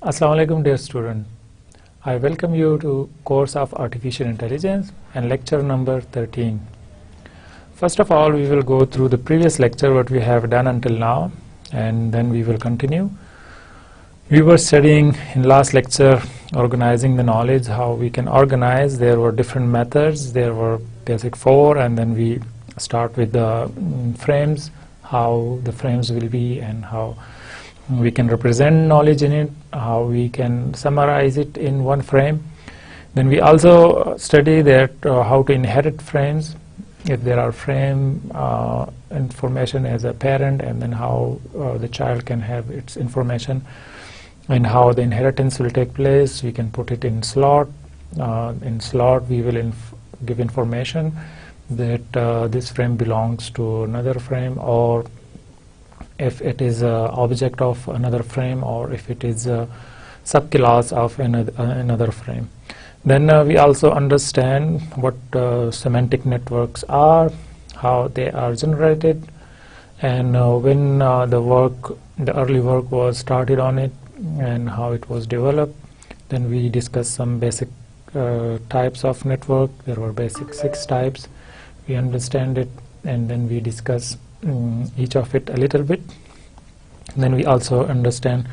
Assalamu alaikum dear student. I welcome you to course of Artificial Intelligence and lecture number 13. First of all, we will go through the previous lecture what we have done until now, and then we will continue. We were studying in last lecture organizing the knowledge, how we can organize. There were different methods. There were basic 4, and then we start with the frames, how the frames will be and how we can represent knowledge in it, how we can summarize it in one frame. Then we also study that how to inherit frames, if there are frame information as a parent, and then how the child can have its information and how the inheritance will take place. We can put it in slot. In slot we will give information that this frame belongs to another frame, or if it is an object of another frame, or if it is a subclass of another frame. Then we also understand what semantic networks are, how they are generated, and when the early work was started on it and how it was developed. Then we discuss some basic types of network. There were basic 6 types. We understand it, and then we discuss each of it a little bit. Then we also understand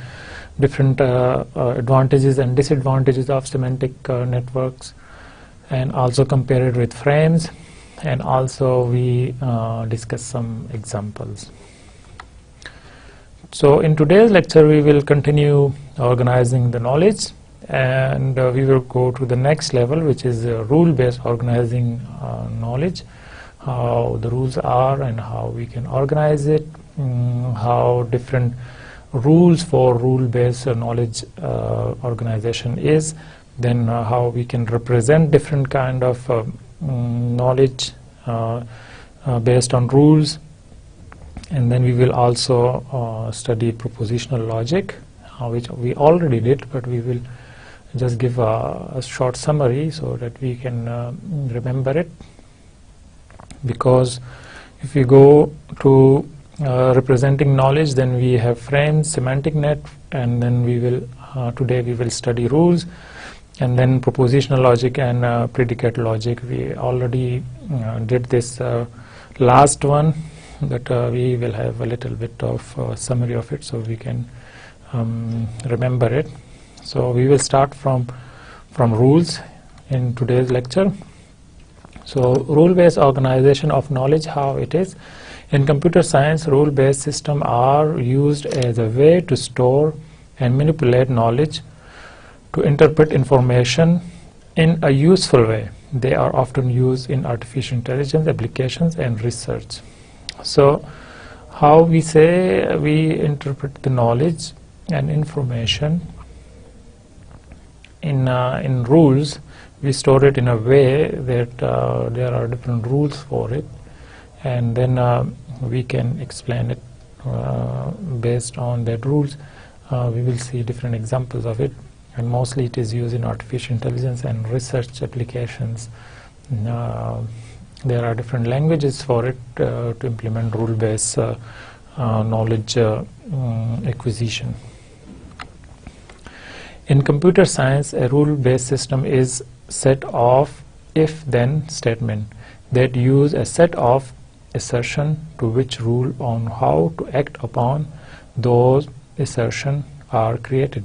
different advantages and disadvantages of semantic networks, and also compare it with frames, and also we discuss some examples. So in today's lecture we will continue organizing the knowledge, and we will go to the next level, which is rule-based organizing knowledge, how the rules are and how we can organize it, how different rules for rule-based knowledge organization is, then how we can represent different kind of knowledge based on rules, and then we will also study propositional logic, which we already did, but we will just give a short summary so that we can remember it. Because if we go to representing knowledge, then we have frames, semantic net, and then we will today we will study rules, and then propositional logic and predicate logic. We already did this last one, but we will have a little bit of summary of it so we can remember it. So we will start from rules in today's lecture. So rule-based organization of knowledge, how it is. In computer science, rule-based systems are used as a way to store and manipulate knowledge, to interpret information in a useful way. They are often used in artificial intelligence applications and research. So how we say we interpret the knowledge and information in rules, we store it in a way that there are different rules for it, and then we can explain it based on that rules. We will see different examples of it, and mostly it is used in artificial intelligence and research applications. There are different languages for it to implement rule-based knowledge acquisition. In computer science, a rule-based system is set of if-then statement that use a set of assertion to which rule on how to act upon those assertion are created.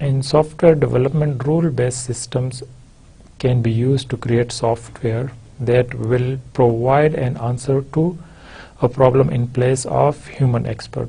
In software development, rule-based systems can be used to create software that will provide an answer to a problem in place of human expert.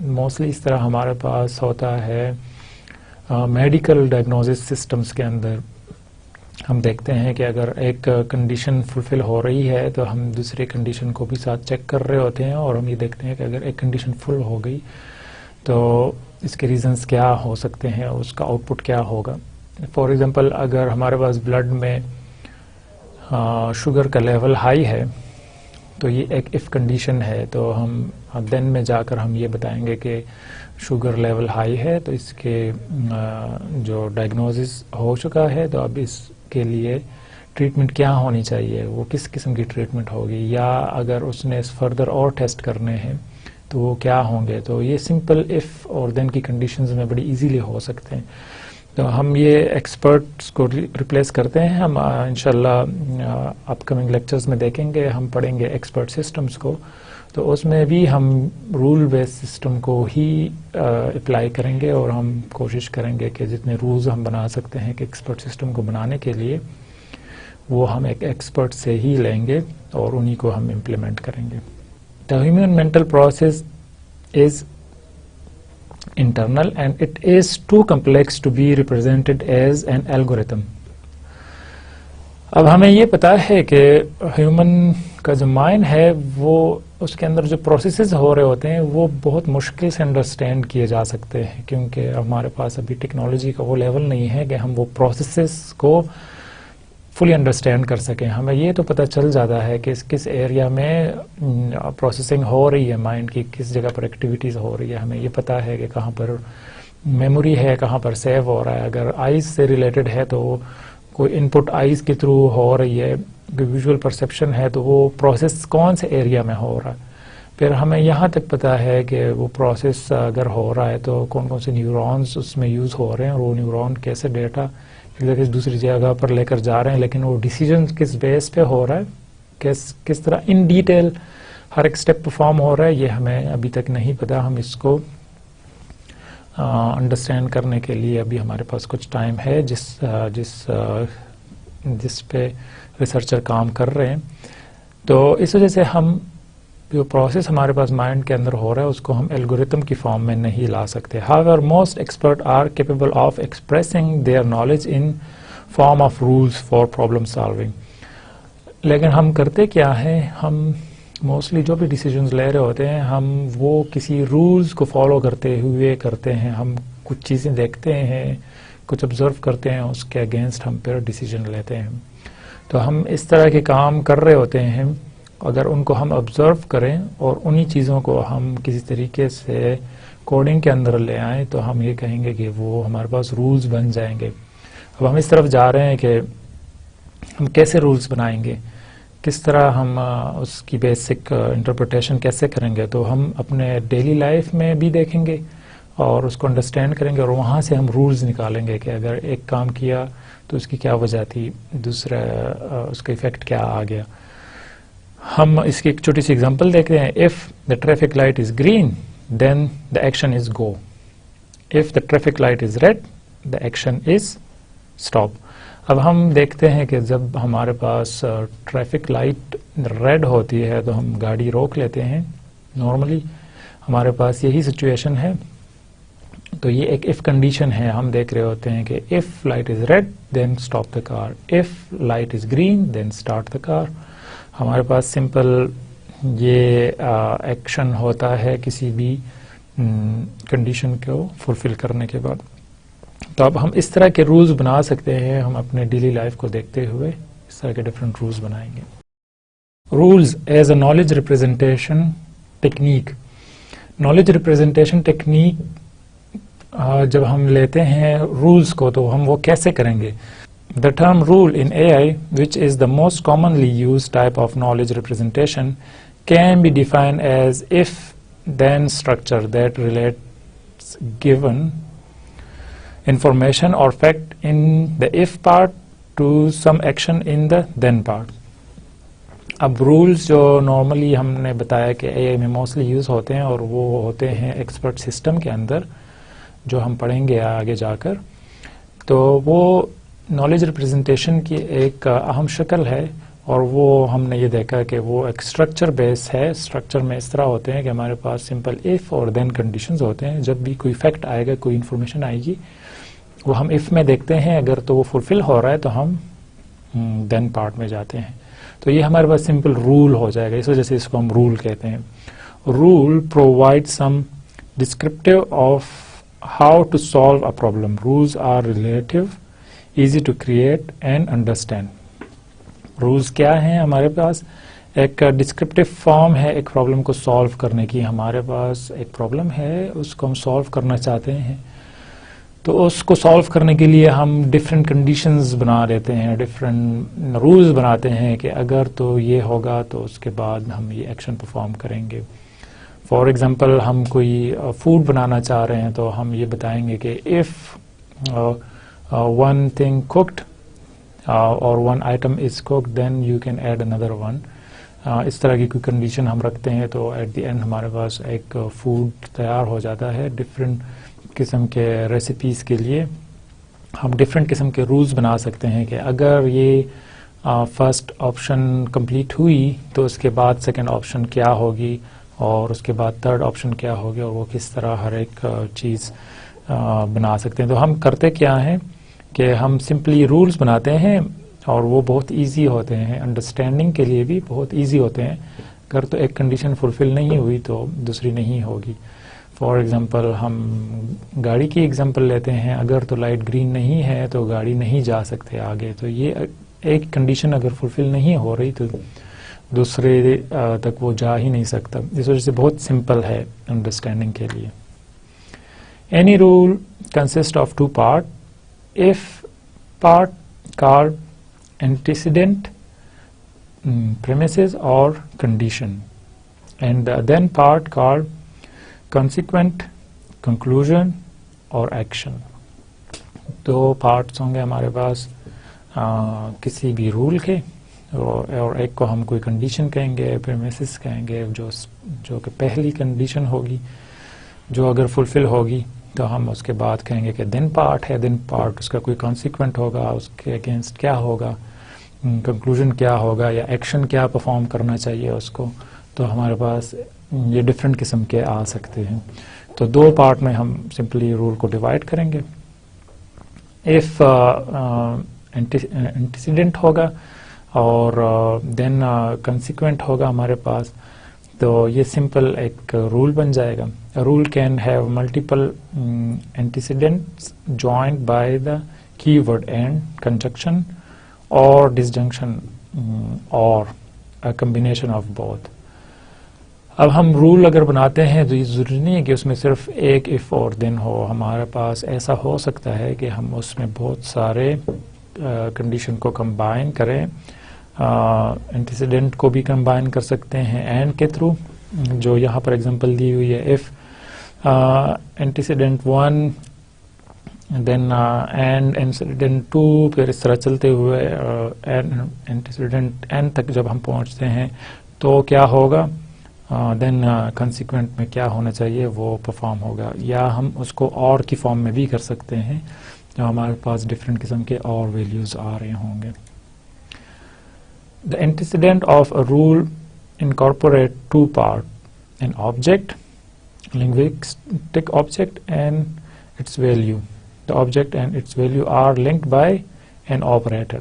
Mostly اس طرح ہمارے پاس ہوتا ہے medical diagnosis systems کے اندر. ہم دیکھتے ہیں کہ اگر ایک کنڈیشن فلفل ہو رہی ہے تو ہم دوسری کنڈیشن کو بھی ساتھ چیک کر رہے ہوتے ہیں, اور ہم یہ دیکھتے ہیں کہ اگر ایک کنڈیشن فل ہو گئی تو اس کے ریزنز کیا ہو سکتے ہیں, اس کا آؤٹ پٹ کیا ہوگا. فار ایگزامپل اگر ہمارے پاس بلڈ میں شوگر کا لیول ہائی ہے تو یہ ایک اف کنڈیشن ہے, تو ہم دین میں جا کر ہم یہ بتائیں گے کہ شوگر لیول ہائی ہے تو اس کے جو ڈائگنوسس ہو چکا ہے تو اب اس کے لیے ٹریٹمنٹ کیا ہونی چاہیے, وہ کس قسم کی ٹریٹمنٹ ہوگی, یا اگر اس نے فردر اور ٹیسٹ کرنے ہیں تو وہ کیا ہوں گے. تو یہ سمپل اف اور دین کی کنڈیشنز میں بڑی ایزیلی ہو سکتے ہیں. تو ہم یہ ایکسپرٹس کو ریپلیس کرتے ہیں. ہم انشاءاللہ اپ کمنگ لیکچرز میں دیکھیں گے, ہم پڑھیں گے ایکسپرٹ سسٹمز کو, تو اس میں بھی ہم رول بیس سسٹم کو ہی اپلائی کریں گے, اور ہم کوشش کریں گے کہ جتنے رولز ہم بنا سکتے ہیں کہ ایکسپرٹ سسٹم کو بنانے کے لیے وہ ہم ایک ایکسپرٹ سے ہی لیں گے اور انہی کو ہم امپلیمنٹ کریں گے. The human mental process is internal and it is too complex to be represented as an algorithm. اب ہمیں یہ پتا ہے کہ ہیومن کا جو مائنڈ ہے وہ اس کے اندر جو پروسیسز ہو رہے ہوتے ہیں وہ بہت مشکل سے انڈرسٹینڈ کیے جا سکتے ہیں, کیونکہ ہمارے پاس ابھی ٹیکنالوجی کا وہ لیول نہیں ہے کہ ہم وہ پروسیسز کو فلی انڈرسٹینڈ کر سکیں. ہمیں یہ تو پتہ چل جاتا ہے کہ کس ایریا میں پروسیسنگ ہو رہی ہے مائنڈ کی, کس جگہ پر ایکٹیویٹیز ہو رہی ہے, ہمیں یہ پتہ ہے کہ کہاں پر میموری ہے, کہاں پر سیو ہو رہا ہے. اگر آئیز سے ریلیٹڈ ہے تو کوئی ان پٹ آئیز کے تھرو ہو رہی ہے, ویژول پرسیپشن ہے تو وہ پروسیس کون سے ایریا میں ہو رہا ہے. پھر ہمیں یہاں تک پتہ ہے کہ وہ پروسیس اگر ہو رہا ہے تو کون کون سے نیورونز اس میں یوز ہو رہے ہیں, اور وہ نیورون کیسے ڈیٹا دوسری جگہ پر لے کر جا رہے ہیں, لیکن وہ ڈیسیجن کس بیس پہ ہو رہا ہے, کس طرح ان ڈیٹیل ہر ایک سٹیپ پرفارم ہو رہا ہے, یہ ہمیں ابھی تک نہیں پتا. ہم اس کو انڈرسٹینڈ کرنے کے لیے ابھی ہمارے پاس کچھ ٹائم ہے جس پہ ریسرچر کام کر رہے ہیں. تو اس وجہ سے ہم جو پروسیس ہمارے پاس مائنڈ کے اندر ہو رہا ہے اس کو ہم الگوریتم کی فارم میں نہیں لا سکتے. However, most experts are capable of expressing their knowledge in form of rules for problem solving. لیکن ہم کرتے کیا ہے, ہم موسٹلی جو بھی ڈیسیجنز لے رہے ہوتے ہیں ہم وہ کسی رولز کو فالو کرتے ہوئے کرتے ہیں. ہم کچھ چیزیں دیکھتے ہیں, کچھ آبزرو کرتے ہیں, اس کے اگینسٹ ہم پھر ڈیسیجن لیتے ہیں. تو ہم اس طرح کے کام کر رہے ہوتے ہیں. اگر ان کو ہم آبزرو کریں اور انہی چیزوں کو ہم کسی طریقے سے کوڈنگ کے اندر لے آئیں تو ہم یہ کہیں گے کہ وہ ہمارے پاس رولز بن جائیں گے. اب ہم اس طرف جا رہے ہیں کہ ہم کیسے رولز بنائیں گے, کس طرح ہم اس کی بیسک انٹرپریٹیشن کیسے کریں گے. تو ہم اپنے ڈیلی لائف میں بھی دیکھیں گے اور اس کو انڈرسٹینڈ کریں گے, اور وہاں سے ہم رولز نکالیں گے کہ اگر ایک کام کیا تو اس کی کیا وجہ تھی, دوسرا اس کا ایفیکٹ کیا آ گیا. ہم اس کی ایک چھوٹی سی ایگزامپل دیکھتے ہیں. If the traffic light is green, then the action is go. If the traffic light is red, the action is stop. اب ہم دیکھتے ہیں کہ جب ہمارے پاس ٹریفک لائٹ ریڈ ہوتی ہے تو ہم گاڑی روک لیتے ہیں. نارملی ہمارے پاس یہی سچویشن ہے. تو یہ ایک if کنڈیشن ہے. ہم دیکھ رہے ہوتے ہیں کہ if light is red, then stop the car. If light is green, then start the car. ہمارے پاس سمپل یہ ایکشن ہوتا ہے کسی بھی کنڈیشن کو فلفل کرنے کے بعد. تو اب ہم اس طرح کے رولز بنا سکتے ہیں. ہم اپنے ڈیلی لائف کو دیکھتے ہوئے اس طرح کے ڈفرینٹ رولز بنائیں گے. Rules is a knowledge representation technique. Knowledge representation technique جب ہم لیتے ہیں رولز کو تو ہم وہ کیسے کریں گے. The term rule in AI, which is the most commonly used type of knowledge representation, can be defined as if-then structure that relates given information or fact in the if part to some action in the then part. اب rules جو normally ہم نے بتایا کہ اے آئی میں mostly use ہوتے ہیں اور وہ ہوتے ہیں ایکسپرٹ سسٹم کے اندر جو ہم پڑھیں گے آگے جا کر. تو وہ نالج ریپرزنٹیشن کی ایک اہم شکل ہے اور وہ ہم نے یہ دیکھا کہ وہ ایک اسٹرکچر بیس ہے. اسٹرکچر میں اس طرح ہوتے ہیں کہ ہمارے پاس سمپل اف اور دین کنڈیشنز ہوتے ہیں. جب بھی کوئی فیکٹ آئے گا, کوئی انفارمیشن آئے گی, وہ ہم اف میں دیکھتے ہیں, اگر تو وہ فلفل ہو رہا ہے تو ہم دین پارٹ میں جاتے ہیں. تو یہ ہمارے پاس سمپل رول ہو جائے گا, اس وجہ سے اس کو ہم رول کہتے ہیں. Rule provide some descriptive of how to solve a problem. Rules are relative, easy to create and understand. Rules کیا ہیں ہمارے پاس؟ ایک ڈسکرپٹیو فارم ہے ایک پرابلم کو سالو کرنے کی. ہمارے پاس ایک پرابلم ہے, اس کو ہم سالو کرنا چاہتے ہیں, تو اس کو سالو کرنے کے لیے ہم ڈفرینٹ کنڈیشنز بنا لیتے ہیں, ڈفرینٹ رولز بناتے ہیں کہ اگر تو یہ ہوگا تو اس کے بعد ہم یہ ایکشن پرفارم کریں گے. فار ایگزامپل ہم کوئی فوڈ بنانا چاہ رہے ہیں تو ہم یہ بتائیں گے کہ اف ون تھنگ کوکڈ اور one item is cooked then you can add اندر ون. اس طرح کی کوئی کنڈیشن ہم رکھتے ہیں تو ایٹ دی اینڈ ہمارے پاس ایک فوڈ تیار ہو جاتا ہے. ڈفرینٹ قسم کے ریسیپیز کے لیے ہم ڈفرینٹ قسم کے رولز بنا سکتے ہیں کہ اگر یہ فرسٹ آپشن کمپلیٹ ہوئی تو اس کے بعد سیکنڈ آپشن کیا ہوگی, اور اس کے بعد تھرڈ آپشن کیا ہوگی, اور وہ کس طرح ہر ایک چیز بنا سکتے ہیں. تو ہم کرتے کیا ہیں کہ ہم سمپلی رولز بناتے ہیں, اور وہ بہت ایزی ہوتے ہیں, انڈرسٹینڈنگ کے لیے بھی بہت ایزی ہوتے ہیں. اگر تو ایک کنڈیشن فلفل نہیں ہوئی تو دوسری نہیں ہوگی. فار ایگزامپل ہم گاڑی کی ایگزامپل لیتے ہیں, اگر تو لائٹ گرین نہیں ہے تو گاڑی نہیں جا سکتے آگے. تو یہ ایک کنڈیشن اگر فلفل نہیں ہو رہی تو دوسرے تک وہ جا ہی نہیں سکتا. اس وجہ سے بہت سمپل ہے انڈرسٹینڈنگ کے لیے. Any rule consist of two part. If part called antecedent, premises or condition, and then part called consequent, conclusion or action. دو پارٹس ہوں گے ہمارے پاس کسی بھی رول کے, اور ایک کو ہم کوئی کنڈیشن کہیں گے, پریمیسز کہیں گے, جو کہ پہلی کنڈیشن ہوگی جو اگر فلفل ہوگی تو ہم اس کے بعد کہیں گے کہ دین پارٹ ہے. دین پارٹ اس کا کوئی کانسیکوینٹ ہوگا, اس کے اگینسٹ کیا ہوگا, کنکلوژن کیا ہوگا, یا ایکشن کیا پرفارم کرنا چاہیے اس کو. تو ہمارے پاس یہ ڈفرینٹ قسم کے آ سکتے ہیں. تو دو پارٹ میں ہم سمپلی رول کو ڈیوائڈ کریں گے. ایف اینٹیسیڈنٹ ہوگا اور دین کنسیکوینٹ ہوگا ہمارے پاس, تو یہ سمپل ایک رول بن جائے گا. Rule can have multiple antecedents joined by the keyword and, conjunction اور ڈسجنکشن, اور کمبینیشن آف بوتھ. اب ہم رول اگر بناتے ہیں تو یہ ضروری نہیں ہے کہ اس میں صرف ایک اف اور دین ہو. ہمارے پاس ایسا ہو سکتا ہے کہ ہم اس میں بہت سارے کنڈیشن کو کمبائن کریں. اینٹیسیڈنٹ کو بھی کمبائن کر سکتے ہیں اینڈ کے تھرو, جو یہاں پر ایگزامپل دی ہوئی ہے. If antecedent 1 then and antecedent 2, پھر اس طرح چلتے ہوئے اینٹیسیڈنٹ این تک جب ہم پہنچتے ہیں تو کیا ہوگا, دین کنسیکوینٹ میں کیا ہونا چاہیے وہ پرفارم ہوگا. یا ہم اس کو اور کی فارم میں بھی کر سکتے ہیں, جو ہمارے پاس ڈفرینٹ قسم کے اور ویلیوز آ رہے ہوں گے. The antecedent of a rule incorporate two parts, an object, linguistic object, and its value. The object and its value are linked by an operator.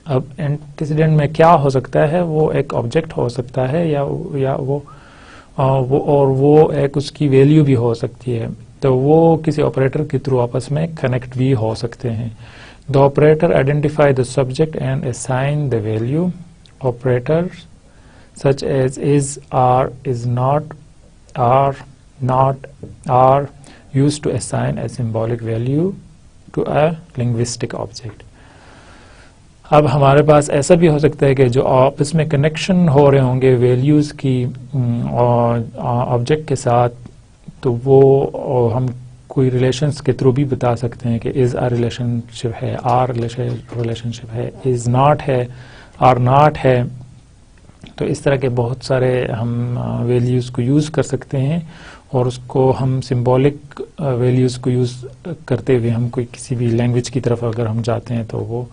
اب antecedent میں کیا ہو سکتا ہے, وہ ایک آبجیکٹ ہو سکتا ہے یا وہ ایک اس کی ویلیو بھی ہو سکتی ہے. تو وہ کسی آپریٹر کے تھرو آپس میں کنیکٹ بھی ہو سکتے ہیں. The operator identify the subject and assign the value. Operators such as is, are, is not, are used to assign a symbolic value to a linguistic object. اب ہمارے پاس ایسا بھی ہو سکتا ہے کہ جو آپس میں کنیکشن ہو رہے ہوں گے ویلیوز کی آبجیکٹ کے ساتھ, تو وہ ہم کوئی ریلیشنس کے تھرو بھی بتا سکتے ہیں کہ از آ ریلیشن شپ ہے, آر ریلیشن شپ ہے, از ناٹ ہے, آر ناٹ ہے. تو اس طرح کے بہت سارے ہم ویلیوز کو یوز کر سکتے ہیں, اور اس کو ہم سمبولک ویلیوز کو یوز کرتے ہوئے ہم کوئی کسی بھی لینگویج کی طرف اگر ہم جاتے ہیں تو وہ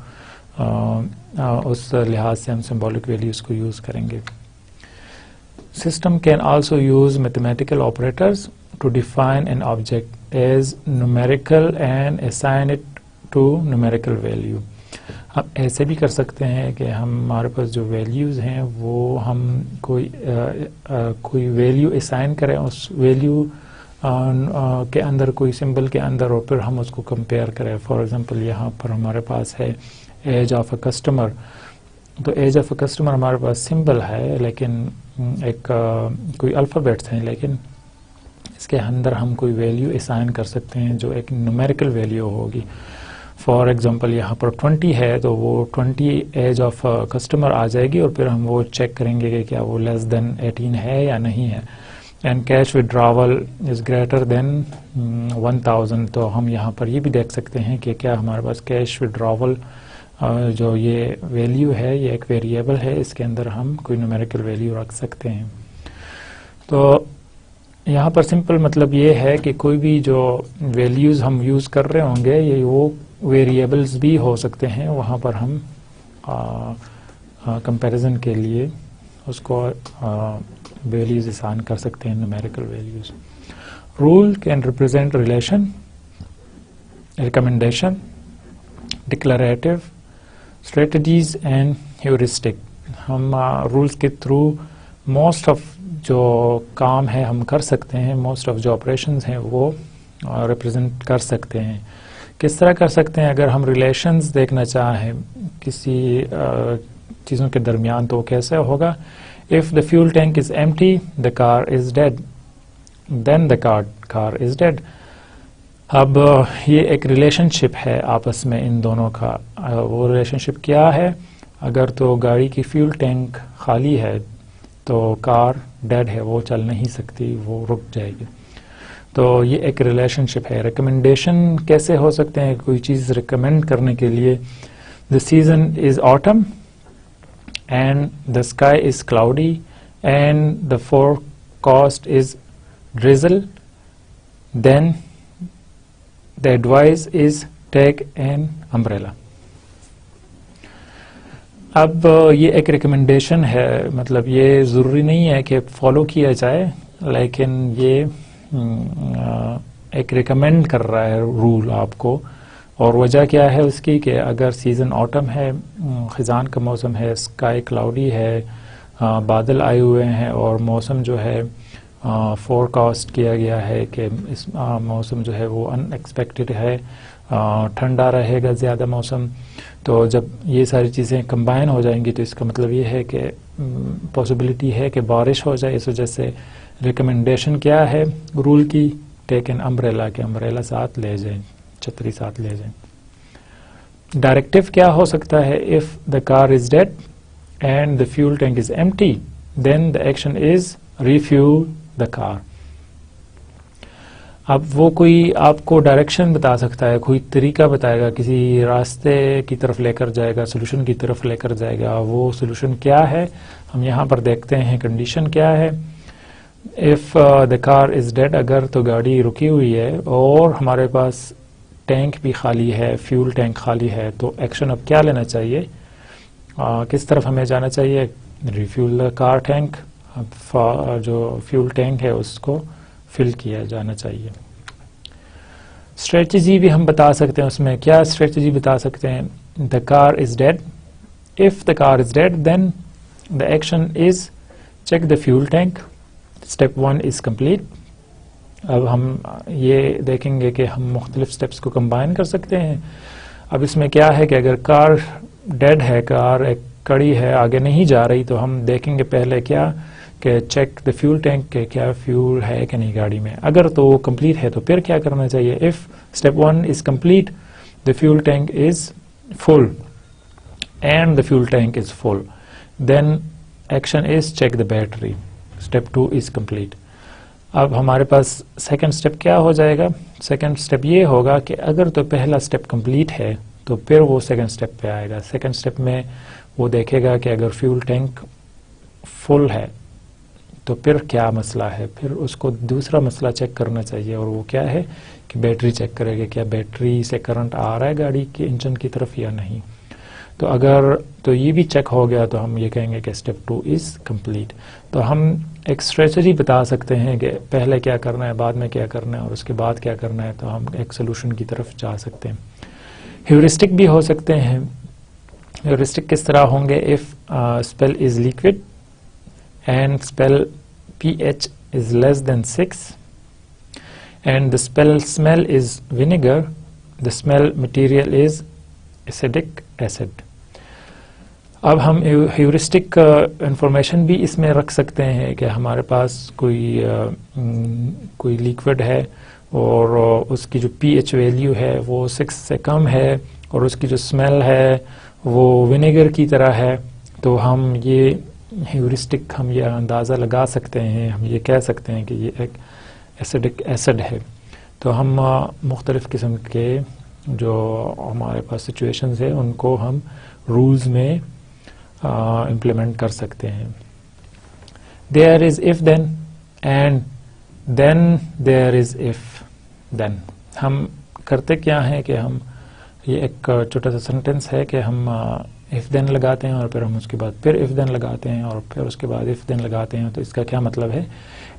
اس لحاظ سے ہم سمبولک ویلیوز کو یوز کریں گے. System can also use mathematical operators to define an object as numerical and assign it to numerical value. ہم ایسے بھی کر سکتے ہیں کہ ہمارے پاس جو ویلیوز ہیں وہ ہم کوئی ویلیو اسائن کریں اس ویلیو کے اندر کوئی سمبل کے اندر اور پھر ہم اس کو کمپیئر کریں. فار ایگزامپل یہاں پر ہمارے پاس ہے ایج آف اے کسٹمر. تو ایج آف اے کسٹمر ہمارے پاس سمبل ہے لیکن ایک کوئی الفابیٹس ہیں، لیکن اس کے اندر ہم کوئی ویلیو اسائن کر سکتے ہیں جو ایک نومیریکل ویلیو ہوگی. فار ایگزامپل یہاں پر 20 ہے تو وہ 20 ایج آف کسٹمر آ جائے گی اور پھر ہم وہ چیک کریں گے کہ کیا وہ لیس دین 18 ہے یا نہیں ہے. And cash withdrawal is greater than 1000. تو ہم یہاں پر یہ بھی دیکھ سکتے ہیں کہ کیا ہمارے پاس کیش ودراول جو یہ ویلیو ہے یہ ایک ویریبل ہے، اس کے اندر ہم کوئی نومیریکل ویلیو رکھ سکتے ہیں. تو یہاں پر سمپل مطلب یہ ہے کہ کوئی بھی جو ویلیوز ہم یوز کر رہے ہوں گے یہ وہ ویریبلز بھی ہو سکتے ہیں، وہاں پر ہم کمپیریزن کے لیے اس کو ویلیوز اسائن کر سکتے ہیں، numerical values. Rule can represent relation, recommendation, declarative, strategies and heuristic. ہم رولز کے تھرو موسٹ آف جو کام ہے ہم کر سکتے ہیں، موسٹ آف جو آپریشنز ہیں وہ ریپرزینٹ کر سکتے ہیں. کس طرح کر سکتے ہیں؟ اگر ہم ریلیشنز دیکھنا چاہیں کسی چیزوں کے درمیان تو کیسے ہوگا؟ If the fuel tank is empty, the car is dead. Then the car is dead. اب یہ ایک ریلیشن شپ ہے آپس میں ان دونوں کا. وہ ریلیشن شپ کیا ہے؟ اگر تو گاڑی کی فیول ٹینک خالی ہے تو کار ڈیڈ ہے، وہ چل نہیں سکتی، وہ رک جائے گی. تو یہ ایک ریلیشن شپ ہے. ریکمنڈیشن کیسے ہو سکتے ہیں؟ کوئی چیز ریکمینڈ کرنے کے لیے the season is autumn and the sky is cloudy and the forecast is drizzle, then the advice is take an umbrella. اب یہ ایک ریکمنڈیشن ہے، مطلب یہ ضروری نہیں ہے کہ فالو کیا جائے، لیکن یہ ایک ریکمینڈ کر رہا ہے رول آپ کو. اور وجہ کیا ہے اس کی کہ اگر سیزن آٹم ہے، خزان کا موسم ہے، اسکائی کلاؤڈی ہے، بادل آئے ہوئے ہیں اور موسم جو ہے فور کاسٹ کیا گیا ہے کہ اس موسم جو ہے وہ ان ایکسپیکٹڈ ہے، ٹھنڈا رہے گا زیادہ موسم. تو جب یہ ساری چیزیں کمبائن ہو جائیں گی تو اس کا مطلب یہ ہے کہ پاسبلٹی ہے کہ بارش ہو جائے. اس وجہ سے ریکمنڈیشن کیا ہے رول کی؟ ٹیک این امبریلا، کہ امبریلا ساتھ لے جائیں، چھتری ساتھ لے جائیں. ڈائریکٹیو کیا ہو سکتا ہے؟ If the car is dead and the fuel tank is empty then the action is refuel the car. اب وہ کوئی آپ کو ڈائریکشن بتا سکتا ہے، کوئی طریقہ بتائے گا، کسی راستے کی طرف لے کر جائے گا، سولوشن کی طرف لے کر جائے گا. وہ سولوشن کیا ہے ہم یہاں پر دیکھتے ہیں. کنڈیشن کیا ہے؟ If the car is dead, اگر تو گاڑی رکی ہوئی ہے اور ہمارے پاس ٹینک بھی خالی ہے، فیول ٹینک خالی ہے، تو ایکشن اب کیا لینا چاہیے؟ کس طرف ہمیں جانا چاہیے؟ ریفیول دا کار ٹینک. جو فیول ٹینک ہے اس کو فل کیا جانا چاہیے. اسٹریٹجی بھی ہم بتا سکتے ہیں. اس میں کیا اسٹریٹجی بتا سکتے ہیں؟ The car is dead, if the car is dead then the action is check the fuel tank. Step 1 is complete. اب ہم یہ دیکھیں گے کہ ہم مختلف سٹیپس کو کمبائن کر سکتے ہیں. اب اس میں کیا ہے کہ اگر کار ڈیڈ ہے، کار ایک کڑی ہے، آگے نہیں جا رہی، تو ہم دیکھیں گے پہلے کیا کہ چیک دا فیول ٹینک کہ کیا فیول ہے کہ نہیں گاڑی میں. اگر تو وہ کمپلیٹ ہے تو پھر کیا کرنا چاہیے؟ If step 1 is complete the fuel tank is full and the fuel tank is full then action is check the battery. Step 2 is complete. اب ہمارے پاس سیکنڈ اسٹیپ کیا ہو جائے گا؟ سیکنڈ اسٹیپ یہ ہوگا کہ اگر تو پہلا اسٹیپ کمپلیٹ ہے تو پھر وہ سیکنڈ اسٹیپ پہ آئے گا. سیکنڈ اسٹیپ میں وہ دیکھے گا کہ اگر فیول ٹینک فل ہے تو پھر کیا مسئلہ ہے. پھر اس کو دوسرا مسئلہ چیک کرنا چاہیے، اور وہ کیا ہے کہ بیٹری چیک کرے گا، کیا بیٹری سے کرنٹ آ رہا ہے گاڑی کے انجن کی طرف یا نہیں. تو اگر تو یہ بھی چیک ہو گیا تو ہم یہ کہیں گے کہ اسٹیپ 2 از کمپلیٹ. تو ہم ایک اسٹریٹجی بتا سکتے ہیں کہ پہلے کیا کرنا ہے، بعد میں کیا کرنا ہے اور اس کے بعد کیا کرنا ہے، تو ہم ایک سولوشن کی طرف جا سکتے ہیں. ہیورسٹک بھی ہو سکتے ہیں. ہیورسٹک کس طرح ہوں گے؟ if spell is liquid and spell pH is less than 6 and the smell is vinegar, the smell material is acidic acid. اب ہم ہیورسٹک انفارمیشن بھی اس میں رکھ سکتے ہیں کہ ہمارے پاس کوئی لیکوڈ ہے اور اس کی جو پی ایچ ویلیو ہے وہ 6 سے کم ہے اور اس کی جو اسمیل ہے وہ ونیگر کی طرح ہے، تو ہم یہ ہیورسٹک ہم یہ اندازہ لگا سکتے ہیں، ہم یہ کہہ سکتے ہیں کہ یہ ایک ایسیڈک ایسڈ ہے. تو ہم مختلف قسم کے جو ہمارے پاس سچویشنز ہیں ان کو ہم رولز میں امپلیمنٹ کر سکتے ہیں. There is if then and then there is if then. ہم کرتے کیا ہیں کہ ہم یہ ایک چھوٹا سا سینٹینس ہے کہ ہم if then لگاتے ہیں اور پھر ہم اس کے بعد پھر if then لگاتے ہیں اور پھر اس کے بعد if then لگاتے ہیں. تو اس کا کیا مطلب ہے؟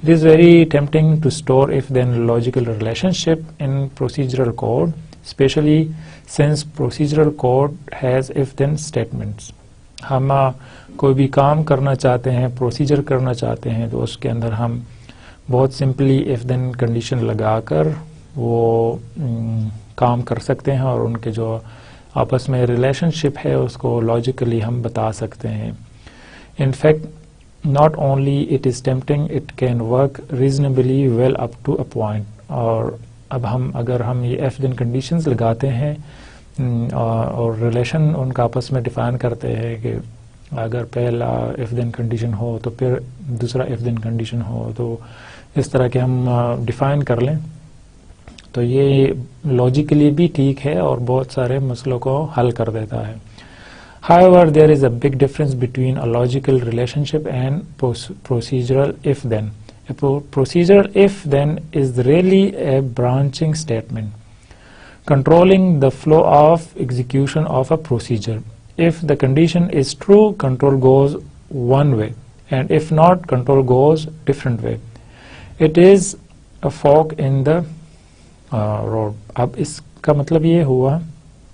It is very tempting to store if then logical relationship in procedural code, especially since procedural code has if then statements. ہم کوئی بھی کام کرنا چاہتے ہیں، پروسیجر کرنا چاہتے ہیں، تو اس کے اندر ہم بہت سمپلی if then کنڈیشن لگا کر وہ کام کر سکتے ہیں اور ان کے جو آپس میں ریلیشن شپ ہے اس کو لاجیکلی ہم بتا سکتے ہیں. In fact not only it is tempting, it can work reasonably well up to a point. اور اب اگر ہم یہ if then کنڈیشنز لگاتے ہیں اور ریلیشن ان کا آپس میں ڈیفائن کرتے ہیں کہ اگر پہلا if then کنڈیشن ہو تو پھر دوسرا if then کنڈیشن ہو، تو اس طرح کے ہم ڈیفائن کر لیں، تو یہ لاجیکلی بھی ٹھیک ہے اور بہت سارے مسئلوں کو حل کر دیتا ہے. However, there is a big difference between a logical relationship and procedural if then. A procedural if then is really a branching statement controlling the flow of execution of a procedure. If the condition is true, control goes one way, and if not, control goes different way. It is a fork in the road. اب اس کا مطلب یہ ہوا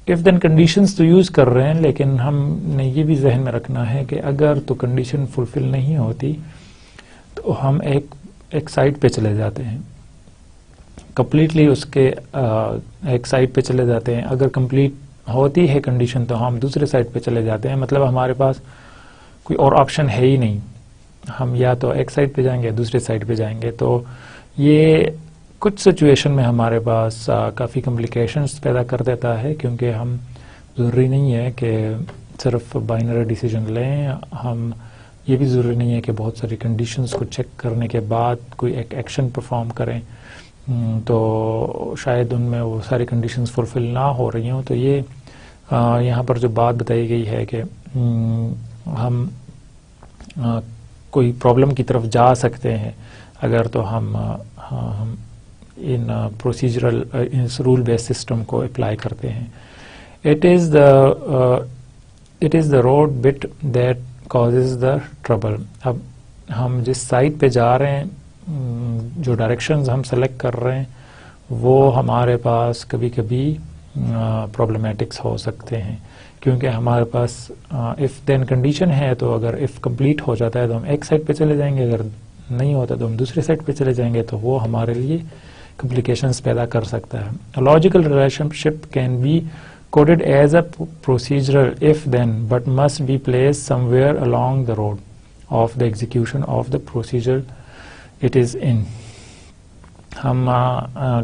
if then conditions تو use کر رہے ہیں، لیکن ہم نے یہ بھی ذہن میں رکھنا ہے کہ اگر تو کنڈیشن فلفل نہیں ہوتی تو ہم ایک سائڈ پہ چلے جاتے ہیں، کمپلیٹلی اس کے ایک سائڈ پہ چلے جاتے ہیں. اگر کمپلیٹ ہوتی ہے کنڈیشن تو ہم دوسرے سائڈ پہ چلے جاتے ہیں، مطلب ہمارے پاس کوئی اور آپشن ہے ہی نہیں، ہم یا تو ایک سائڈ پہ جائیں گے یا دوسرے سائڈ پہ جائیں گے. تو یہ کچھ سچویشن میں ہمارے پاس کافی کمپلیکیشنز پیدا کر دیتا ہے، کیونکہ ہم ضروری نہیں ہے کہ صرف بائنری ڈیسیجن لیں، ہم یہ بھی ضروری نہیں ہے کہ بہت ساری کنڈیشنز کو چیک کرنے کے بعد کوئی ایک ایکشن پرفارم کریں تو شاید ان میں وہ ساری کنڈیشنز فلفل نہ ہو رہی ہوں. تو یہ یہاں پر جو بات بتائی گئی ہے کہ ہم کوئی پرابلم کی طرف جا سکتے ہیں اگر تو ہم ان پروسیجرل اس رول بیس سسٹم کو اپلائی کرتے ہیں. It is the road but that causes the trouble. اب ہم جس سائٹ پہ جا رہے ہیں، جو ڈائریکشنز ہم سلیکٹ کر رہے ہیں وہ ہمارے پاس کبھی کبھی پرابلمیٹکس ہو سکتے ہیں، کیونکہ ہمارے پاس if then کنڈیشن ہے. تو اگر if کمپلیٹ ہو جاتا ہے تو ہم ایک سائڈ پہ چلے جائیں گے، اگر نہیں ہوتا تو ہم دوسرے سائڈ پہ چلے جائیں گے، تو وہ ہمارے لیے کمپلیکیشنز پیدا کر سکتا ہے. Logical relationship can be coded as a procedural if then but must be placed somewhere along the road of the execution of the procedure it is in. ہم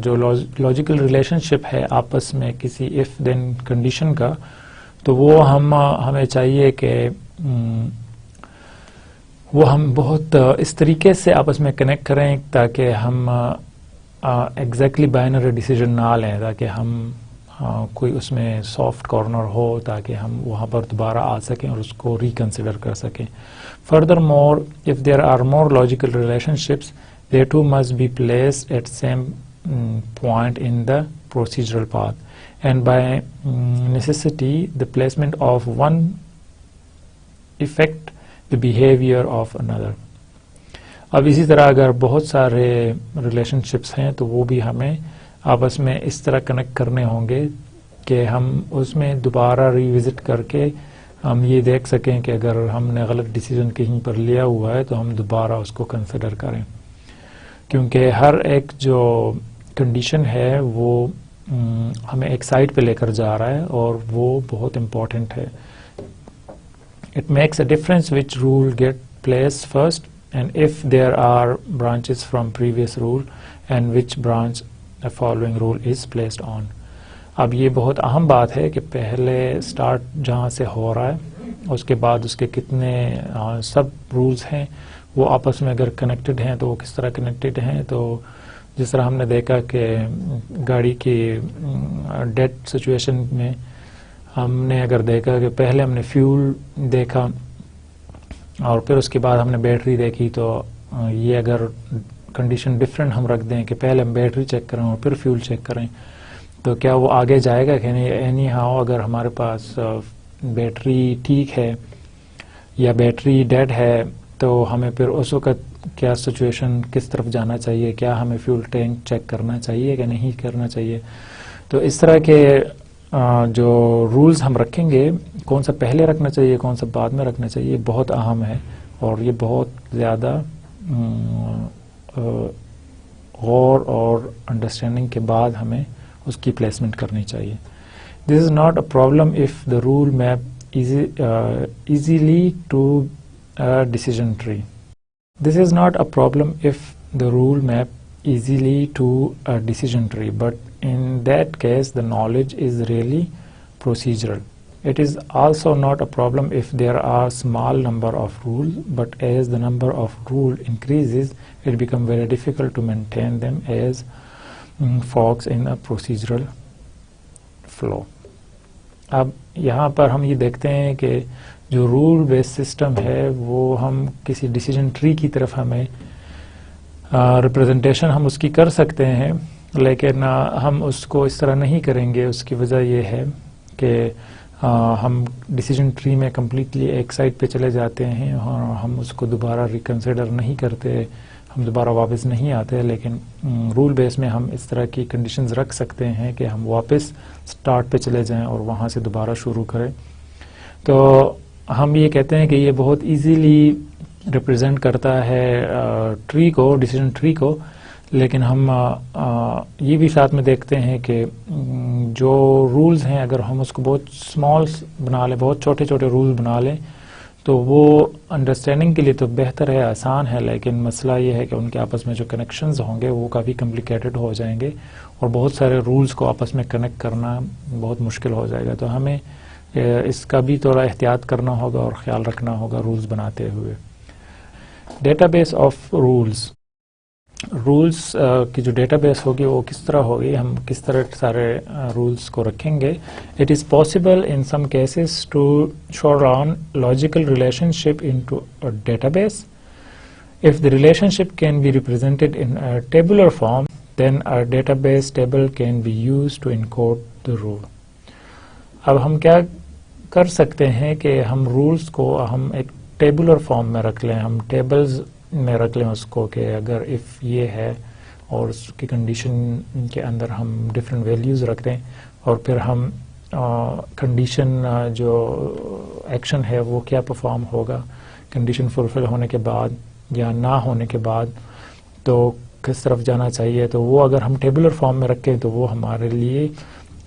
جو لاجیکل ریلیشن شپ ہے آپس میں کسی if then کنڈیشن کا، تو وہ ہمیں چاہیے کہ وہ ہم بہت اس طریقے سے آپس میں کنیکٹ کریں تاکہ ہم ایگزیکٹلی بائنری ڈیسیجن نہ لیں، تاکہ ہم کوئی اس میں سافٹ کارنر ہو تاکہ ہم وہاں پر دوبارہ آ سکیں اور اس کو ریکنسیڈر کر سکیں. Further more if there are more logical relationships they too must be placed at same point in the procedural path, and by necessity the placement of one affect the behavior of another. اب اسی طرح اگر بہت سارے relation ships ہیں تو وہ بھی ہمیں آپس میں اس طرح کنیکٹ کرنے ہوں گے کہ ہم اس میں دوبارہ ریوزٹ کر کے ہم یہ دیکھ سکیں کہ اگر ہم نے غلط ڈیسیجن کہیں پر لیا ہوا ہے تو ہم دوبارہ اس کو کنسیڈر کریں، کیونکہ ہر ایک جو کنڈیشن ہے وہ ہمیں ایک سائٹ پہ لے کر جا رہا ہے اور وہ بہت امپورٹنٹ ہے. It makes a difference which rule get place first and if there are branches from previous rule and which branch following rule is placed on. اب یہ بہت اہم بات ہے کہ پہلے سٹارٹ جہاں سے ہو رہا ہے اس کے بعد اس کے کتنے سب رولز ہیں وہ آپس میں اگر کنیکٹڈ ہیں تو وہ کس طرح کنیکٹڈ ہیں. تو جس طرح ہم نے دیکھا کہ گاڑی کی ڈیڈ سچویشن میں ہم نے اگر دیکھا کہ پہلے ہم نے فیول دیکھا اور پھر اس کے بعد ہم نے بیٹری دیکھی، تو یہ اگر کنڈیشن ڈفرینٹ ہم رکھ دیں کہ پہلے ہم بیٹری چیک کریں اور پھر فیول چیک کریں تو کیا وہ آگے جائے گا کہ نہیں. اینی ہاؤ اگر ہمارے پاس بیٹری ٹھیک ہے یا بیٹری ڈیڈ ہے تو ہمیں پھر اس وقت کیا سچویشن کس طرف جانا چاہیے، کیا ہمیں فیول ٹینک چیک کرنا چاہیے کہ نہیں کرنا چاہیے. تو اس طرح کے جو رولز ہم رکھیں گے، کون سا پہلے رکھنا چاہیے کون سا بعد میں رکھنا چاہیے، بہت اہم ہے اور یہ بہت زیادہ غور اور انڈرسٹینڈنگ کے بعد ہمیں اس کی پلیسمنٹ کرنی چاہیے. This is not a problem if the rule map easily to decision tree. This is not a problem if the rule map easily to a decision tree, but in that case the knowledge is really procedural. It is also not a problem if there are small number of rules, but as the number of rule increases it becomes very difficult to maintain them as forks in a procedural flow. اب یہاں پر ہم یہ دیکھتے ہیں کہ جو role بیس system ہے وہ ہم کسی ڈیسیجن ٹری کی طرف ہمیں ریپرزنٹیشن ہم اس کی کر سکتے ہیں، لیکن ہم اس کو اس طرح نہیں کریں گے. اس کی وجہ یہ ہے کہ ہم ڈیسیجن ٹری میں کمپلیٹلی ایک سائڈ پہ چلے جاتے ہیں اور ہم اس کو دوبارہ ریکنسیڈر نہیں کرتے، ہم دوبارہ واپس نہیں آتے. لیکن رول بیس میں ہم اس طرح کی کنڈیشنز رکھ سکتے ہیں کہ ہم واپس سٹارٹ پہ چلے جائیں اور وہاں سے دوبارہ شروع کریں. تو ہم یہ کہتے ہیں کہ یہ بہت ایزیلی ریپرزینٹ کرتا ہے ٹری کو، ڈیسیجن ٹری کو، لیکن ہم یہ بھی ساتھ میں دیکھتے ہیں کہ جو رولز ہیں اگر ہم اس کو بہت اسمال بنا لیں، بہت چھوٹے چھوٹے رول بنا لیں تو وہ انڈرسٹینڈنگ کے لیے تو بہتر ہے، آسان ہے، لیکن مسئلہ یہ ہے کہ ان کے آپس میں جو کنیکشنز ہوں گے وہ کافی کمپلیکیٹڈ ہو جائیں گے اور بہت سارے رولز کو آپس میں کنیکٹ کرنا بہت مشکل ہو جائے گا. تو ہمیں اس کا بھی تھوڑا احتیاط کرنا ہوگا اور خیال رکھنا ہوگا رولز بناتے ہوئے. ڈیٹا بیس آف رولز کی جو ڈیٹا بیس ہوگی وہ کس طرح ہوگی، ہم کس طرح سارے رولز کو رکھیں گے. It is possible in some cases to show on logical relationship in to a database. If the relationship can be represented in tabular form then a database table can be use to encode the rule. اب ہم کیا کر سکتے ہیں کہ ہم rules کو ہم ایک ٹیبولر فارم میں رکھ لیں، ہم ٹیبلز میں رکھ لیں اس کو کہ اگر اف یہ ہے اور اس کی کنڈیشن کے اندر ہم ڈفرینٹ ویلیوز رکھ دیں اور پھر ہم کنڈیشن جو ایکشن ہے وہ کیا پرفارم ہوگا کنڈیشن فلفل ہونے کے بعد یا نہ ہونے کے بعد، تو کس طرف جانا چاہیے. تو وہ اگر ہم ٹیبولر فارم میں رکھیں تو وہ ہمارے لیے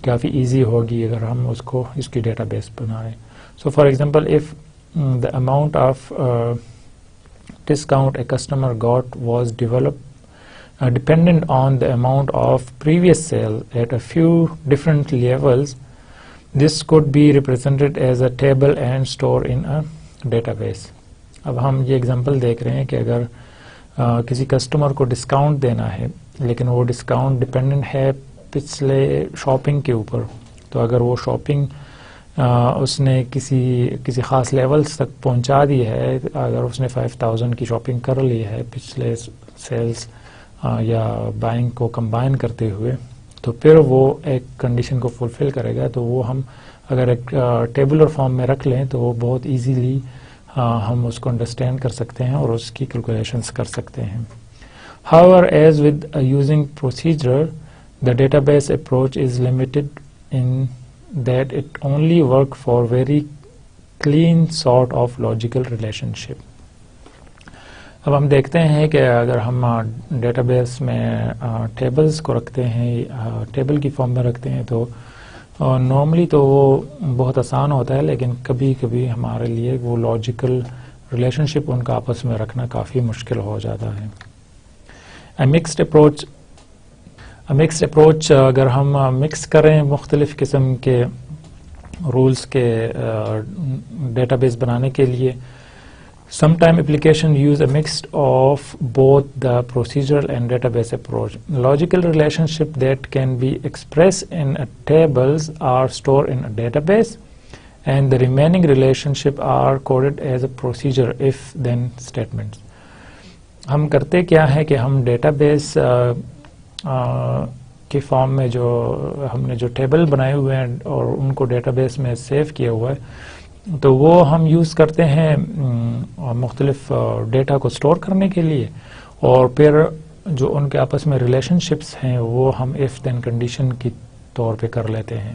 کافی ایزی ہوگی اگر ہم اس کو اس کی ڈیٹا بیس بنائیں. So for example if the amount of discount a customer got was dependent on the amount of previous sale at a few different levels, this could be represented as a table and stored in a database. اب ہم یہ example دیکھ رہے ہیں کہ اگر کسی customer کو ڈسکاؤنٹ دینا ہے لیکن وہ ڈسکاؤنٹ ڈپینڈنٹ ہے پچھلے شاپنگ کے اوپر، تو اگر وہ شاپنگ اس نے کسی خاص لیولز تک پہنچا دی ہے، اگر اس نے 5000 کی شاپنگ کر لی ہے پچھلے سیلز یا بائنگ کو کمبائن کرتے ہوئے، تو پھر وہ ایک کنڈیشن کو فلفل کرے گا. تو وہ ہم اگر ایک ٹیبولر فارم میں رکھ لیں تو وہ بہت ایزیلی ہم اس کو انڈرسٹینڈ کر سکتے ہیں اور اس کی کیلکولیشنس کر سکتے ہیں. However, as with using procedure, the database approach is limited in that it only works for very clean sort of logical relationship. اب ہم دیکھتے ہیں کہ اگر ہم ڈیٹا بیس میں ٹیبلز کو رکھتے ہیں، ٹیبل کی فارم میں رکھتے ہیں تو نارملی تو وہ بہت آسان ہوتا ہے، لیکن کبھی کبھی ہمارے لیے وہ لاجیکل ریلیشن شپ ان کا آپس میں رکھنا کافی مشکل ہو جاتا ہے. مکسڈ اپروچ اگر ہم مکس کریں مختلف قسم کے رولز کے ڈیٹا بیس بنانے کے لیے، sometime application use a mix of both the procedural and database approach. Logical relationship that can be expressed in tables are stored in a database, and the remaining relationship are coded as a procedure if then statements. ہم کرتے کیا ہے کہ ہم data base کی form میں جو ہم نے جو ٹیبل بنائے ہوئے ہیں اور ان کو ڈیٹا بیس میں سیو کیا ہوا ہے، تو وہ ہم یوز کرتے ہیں مختلف ڈیٹا کو سٹور کرنے کے لیے، اور پھر جو ان کے آپس میں ریلیشن شپس ہیں وہ ہم ایف دین کنڈیشن کی طور پہ کر لیتے ہیں.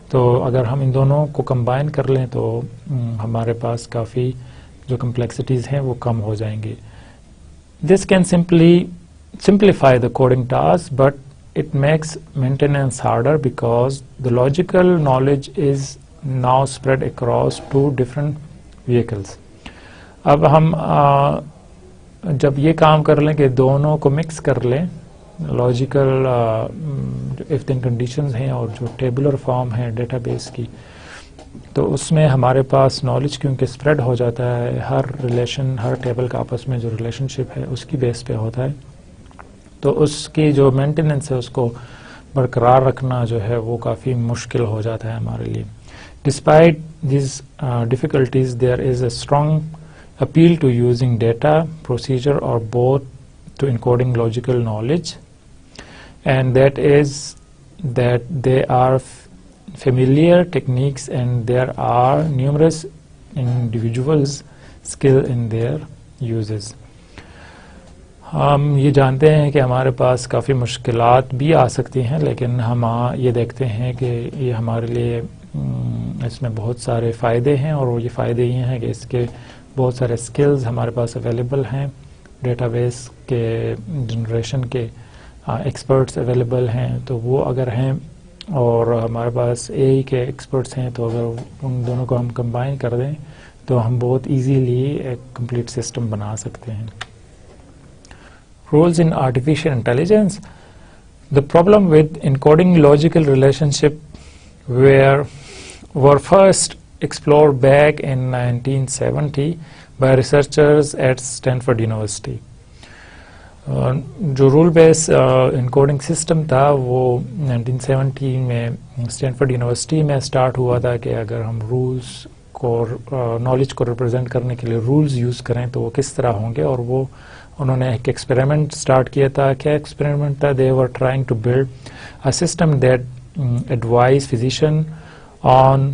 تو اگر ہم ان دونوں کو کمبائن کر لیں تو ہمارے پاس کافی جو کمپلیکسٹیز ہیں وہ کم ہو جائیں گے. This can simplify the coding task, but it makes maintenance harder because the logical knowledge is now spread across two different vehicles. اب ہم جب یہ کام کر لیں کہ دونوں کو مکس کر لیں، لاجیکل if then conditions ہیں اور جو ٹیبولر فارم ہے ڈیٹا بیس کی، تو اس میں ہمارے پاس نالج کیونکہ اسپریڈ ہو جاتا ہے، ہر ریلیشن ہر ٹیبل کا آپس میں جو ریلیشن شپ ہے اس کی بیس پہ ہوتا ہے، تو اس کی جو مینٹیننس ہے اس کو برقرار رکھنا جو ہے وہ کافی مشکل ہو جاتا ہے ہمارے لیے. Despite these difficulties, there is a strong appeal to using data, procedure, or both to encoding logical knowledge, and that is that they are familiar techniques and there are numerous individuals skilled in their uses. ہم یہ جانتے ہیں کہ ہمارے پاس کافی مشکلات بھی آ سکتی ہیں، لیکن ہم یہ دیکھتے ہیں کہ یہ ہمارے لیے اس میں بہت سارے فائدے ہیں، اور وہ یہ فائدے یہ ہیں کہ اس کے بہت سارے سکلز ہمارے پاس اویلیبل ہیں، ڈیٹا بیس کے جنریشن کے ایکسپرٹس اویلیبل ہیں، تو وہ اگر ہیں اور ہمارے پاس اے ای کے ایکسپرٹس ہیں، تو اگر ان دونوں کو ہم کمبائن کر دیں تو ہم بہت ایزیلی ایک کمپلیٹ سسٹم بنا سکتے ہیں. Rules in artificial intelligence. The problem with encoding logical relationship were first explored back in 1970 by researchers at Stanford University. جو رول بیس انکوڈنگ سسٹم تھا وہ 1970 میں اسٹینفورڈ یونیورسٹی میں اسٹارٹ ہوا تھا کہ اگر ہم رولز کو نالج کو ریپرزینٹ کرنے کے لیے رولز یوز کریں تو وہ کس طرح ہوں گے. اور وہ انہوں نے ایک ایکسپیریمنٹ اسٹارٹ کیا تھا. کیا ایکسپیریمنٹ تھا؟ They were trying to build a system that advise physician on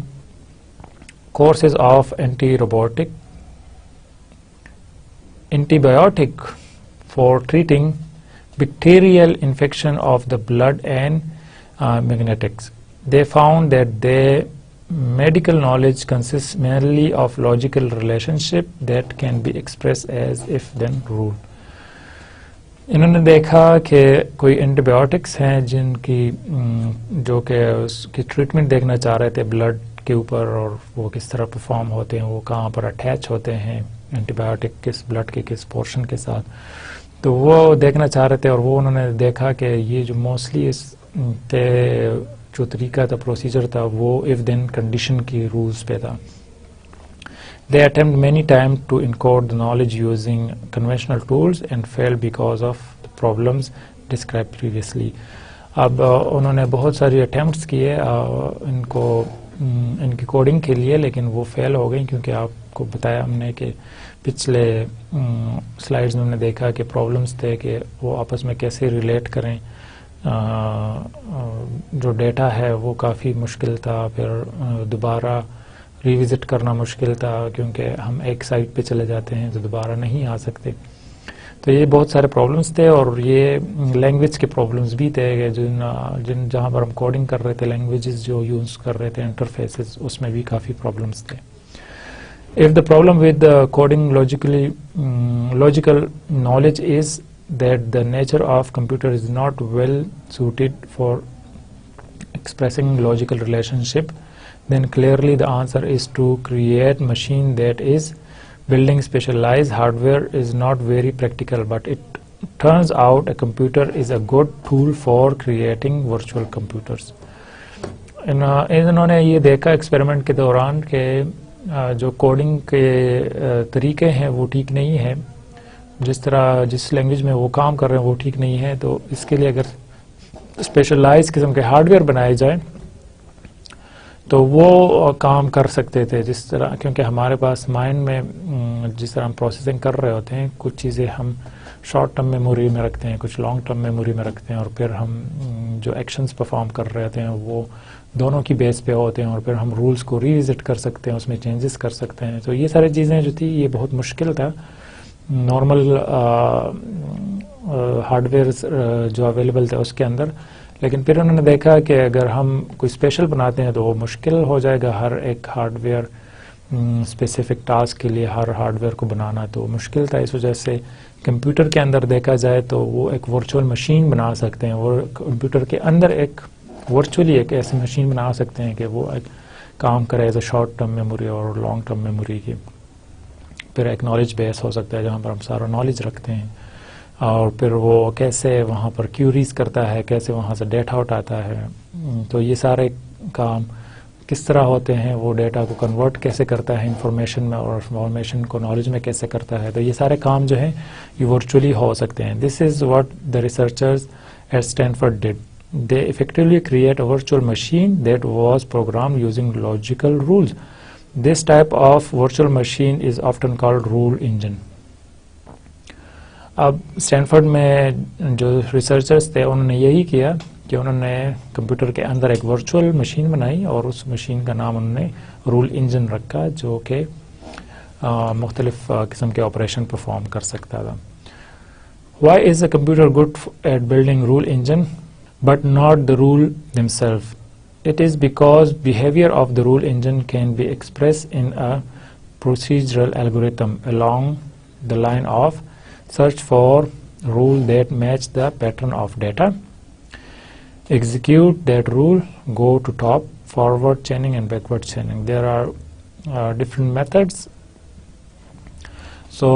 courses of antibiotic for treating bacterial infection of the blood and magnetics. They found that their medical knowledge consists mainly of logical relationship that can be expressed as if-then rule. انہوں نے دیکھا کہ کوئی anti biotics ہیں جن کی جو کہ اس کی ٹریٹمنٹ دیکھنا چاہ رہے تھے بلڈ کے اوپر، اور وہ کس طرح پرفارم ہوتے ہیں، وہ کہاں پر اٹیچ ہوتے ہیں اینٹی بایوٹک کس بلڈ کے کس پورشن کے ساتھ، تو وہ دیکھنا چاہ رہے تھے. اور وہ انہوں نے دیکھا کہ یہ جو موسٹلی اس جو طریقہ تھا، پروسیجر تھا، وہ if then کنڈیشن کی رولز پہ تھا. They attempt many times to encode the knowledge using conventional tools and failed because of the problems described previously. اب انہوں نے بہت ساری اٹیمپٹس کیے ان کی کوڈنگ کے لیے، لیکن وہ فیل ہو گئی کیونکہ آپ کو بتایا ہم نے کہ پچھلے سلائیڈز میں ہم نے دیکھا کہ پرابلمس تھے کہ وہ آپس میں کیسے ریلیٹ کریں جو ڈیٹا ہے وہ کافی مشکل تھا، پھر دوبارہ ریوزٹ کرنا مشکل تھا کیونکہ ہم ایک سائٹ پہ چلے جاتے ہیں تو دوبارہ نہیں آ سکتے. تو یہ بہت سارے پرابلمس تھے، اور یہ لینگویج کے پرابلمس بھی تھے کہ جہاں پر ہم کوڈنگ کر رہے تھے، لینگویجز جو یوز کر رہے تھے، انٹرفیسز، اس میں بھی کافی پرابلمس تھے. If the problem with the coding logical knowledge is that the nature of computer is not well suited for expressing logical relationship, then clearly the answer is to create machine that is. Building specialized hardware is not very practical, but it turns out a computer is a good tool for creating virtual computers. انہوں نے یہ دیکھا experiment کے دوران کہ جو coding کے طریقے ہیں وہ ٹھیک نہیں ہیں، جس لینگویج میں وہ کام کر رہے ہیں وہ ٹھیک نہیں ہے. تو اس کے لیے اگر اسپیشلائز قسم کے ہارڈ ویئر بنائے جائیں تو وہ کام کر سکتے تھے. جس طرح، کیونکہ ہمارے پاس مائنڈ میں جس طرح ہم پروسیسنگ کر رہے ہوتے ہیں، کچھ چیزیں ہم شارٹ ٹرم میموری میں رکھتے ہیں، کچھ لانگ ٹرم میموری میں رکھتے ہیں، اور پھر ہم جو ایکشنز پرفارم کر رہے ہوتے ہیں وہ دونوں کی بیس پہ ہوتے ہیں، اور پھر ہم رولز کو ریوزٹ کر سکتے ہیں، اس میں چینجز کر سکتے ہیں. تو یہ ساری چیزیں جو تھی یہ بہت مشکل تھا نارمل ہارڈ ویئرز جو اویلیبل تھے اس کے اندر. لیکن پھر انہوں نے دیکھا کہ اگر ہم کوئی اسپیشل بناتے ہیں تو وہ مشکل ہو جائے گا. ہر ایک ہارڈ ویئر اسپیسیفک ٹاسک کے لیے ہر ہارڈ ویئر کو بنانا تو مشکل تھا. اس وجہ سے کمپیوٹر کے اندر دیکھا جائے تو وہ ایک ورچوئل مشین بنا سکتے ہیں، وہ کمپیوٹر کے اندر ایک ورچولی ایک ایسی مشین بنا سکتے ہیں کہ وہ ایک کام کرے as a short term memory اور لانگ ٹرم میموری کی. پھر ایک نالج بیس ہو سکتا ہے جہاں پر ہم سارا نالج رکھتے ہیں، اور پھر وہ کیسے وہاں پر کیوریز کرتا ہے، کیسے وہاں سے ڈیٹا اٹھاتا ہے. تو یہ سارے کام کس طرح ہوتے ہیں، وہ ڈیٹا کو کنورٹ کیسے کرتا ہے انفارمیشن میں، اور انفارمیشن کو نالج میں کیسے کرتا ہے. تو یہ سارے کام جو ہیں یہ ورچولی ہو سکتے ہیں. This is what the researchers at Stanford did. They effectively create a virtual machine that was programmed using logical rules. This type of virtual machine is often called rule engine. اب Stanford میں جو researchers تھے انہوں نے یہی کیا کہ انہوں نے کمپیوٹر کے اندر ایک ورچوئل مشین بنائی، اور اس مشین کا نام انہوں نے رول انجن رکھا، جو کہ مختلف قسم کے آپریشن پرفارم کر سکتا تھا. Why is a computer good at building rule engine but not the rule themselves? It is because behavior of the rule engine can be expressed in a procedural algorithm along the line of search for rule that match the pattern of data, execute that rule, go to top, forward chaining and backward chaining. There are different methods. So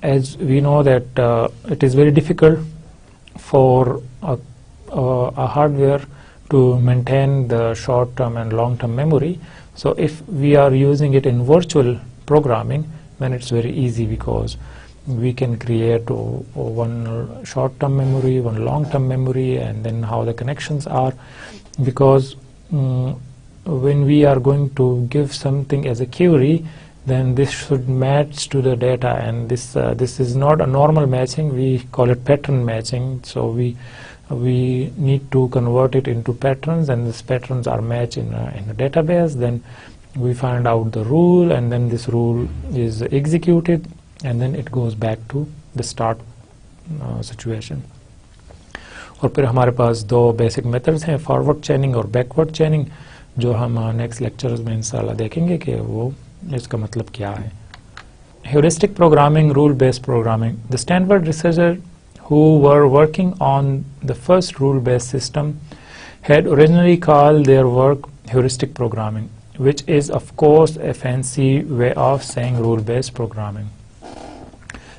as we know that it is very difficult for a hardware to maintain the short term and long term memory. So if we are using it in virtual programming, then it's very easy, because we can create one short term memory, one long term memory, and then how the connections are, because when we are going to give something as a query, then this should match to the data, and this is not a normal matching, we call it pattern matching. So we need to convert it into patterns, and these patterns are matched in a database. Then we find out the rule, and then this rule is executed, and then it goes back to the start situation. اور پھر ہمارے پاس دو basic methods ہیں، forward chaining اور backward chaining, جو ہم next lectures میں انشاءاللہ دیکھیں گے کہ وہ اس کا مطلب کیا ہے. Heuristic programming, rule-based programming. The Stanford researchers who were working on the first rule-based system had originally called their work heuristic programming, which is of course a fancy way of saying rule-based programming.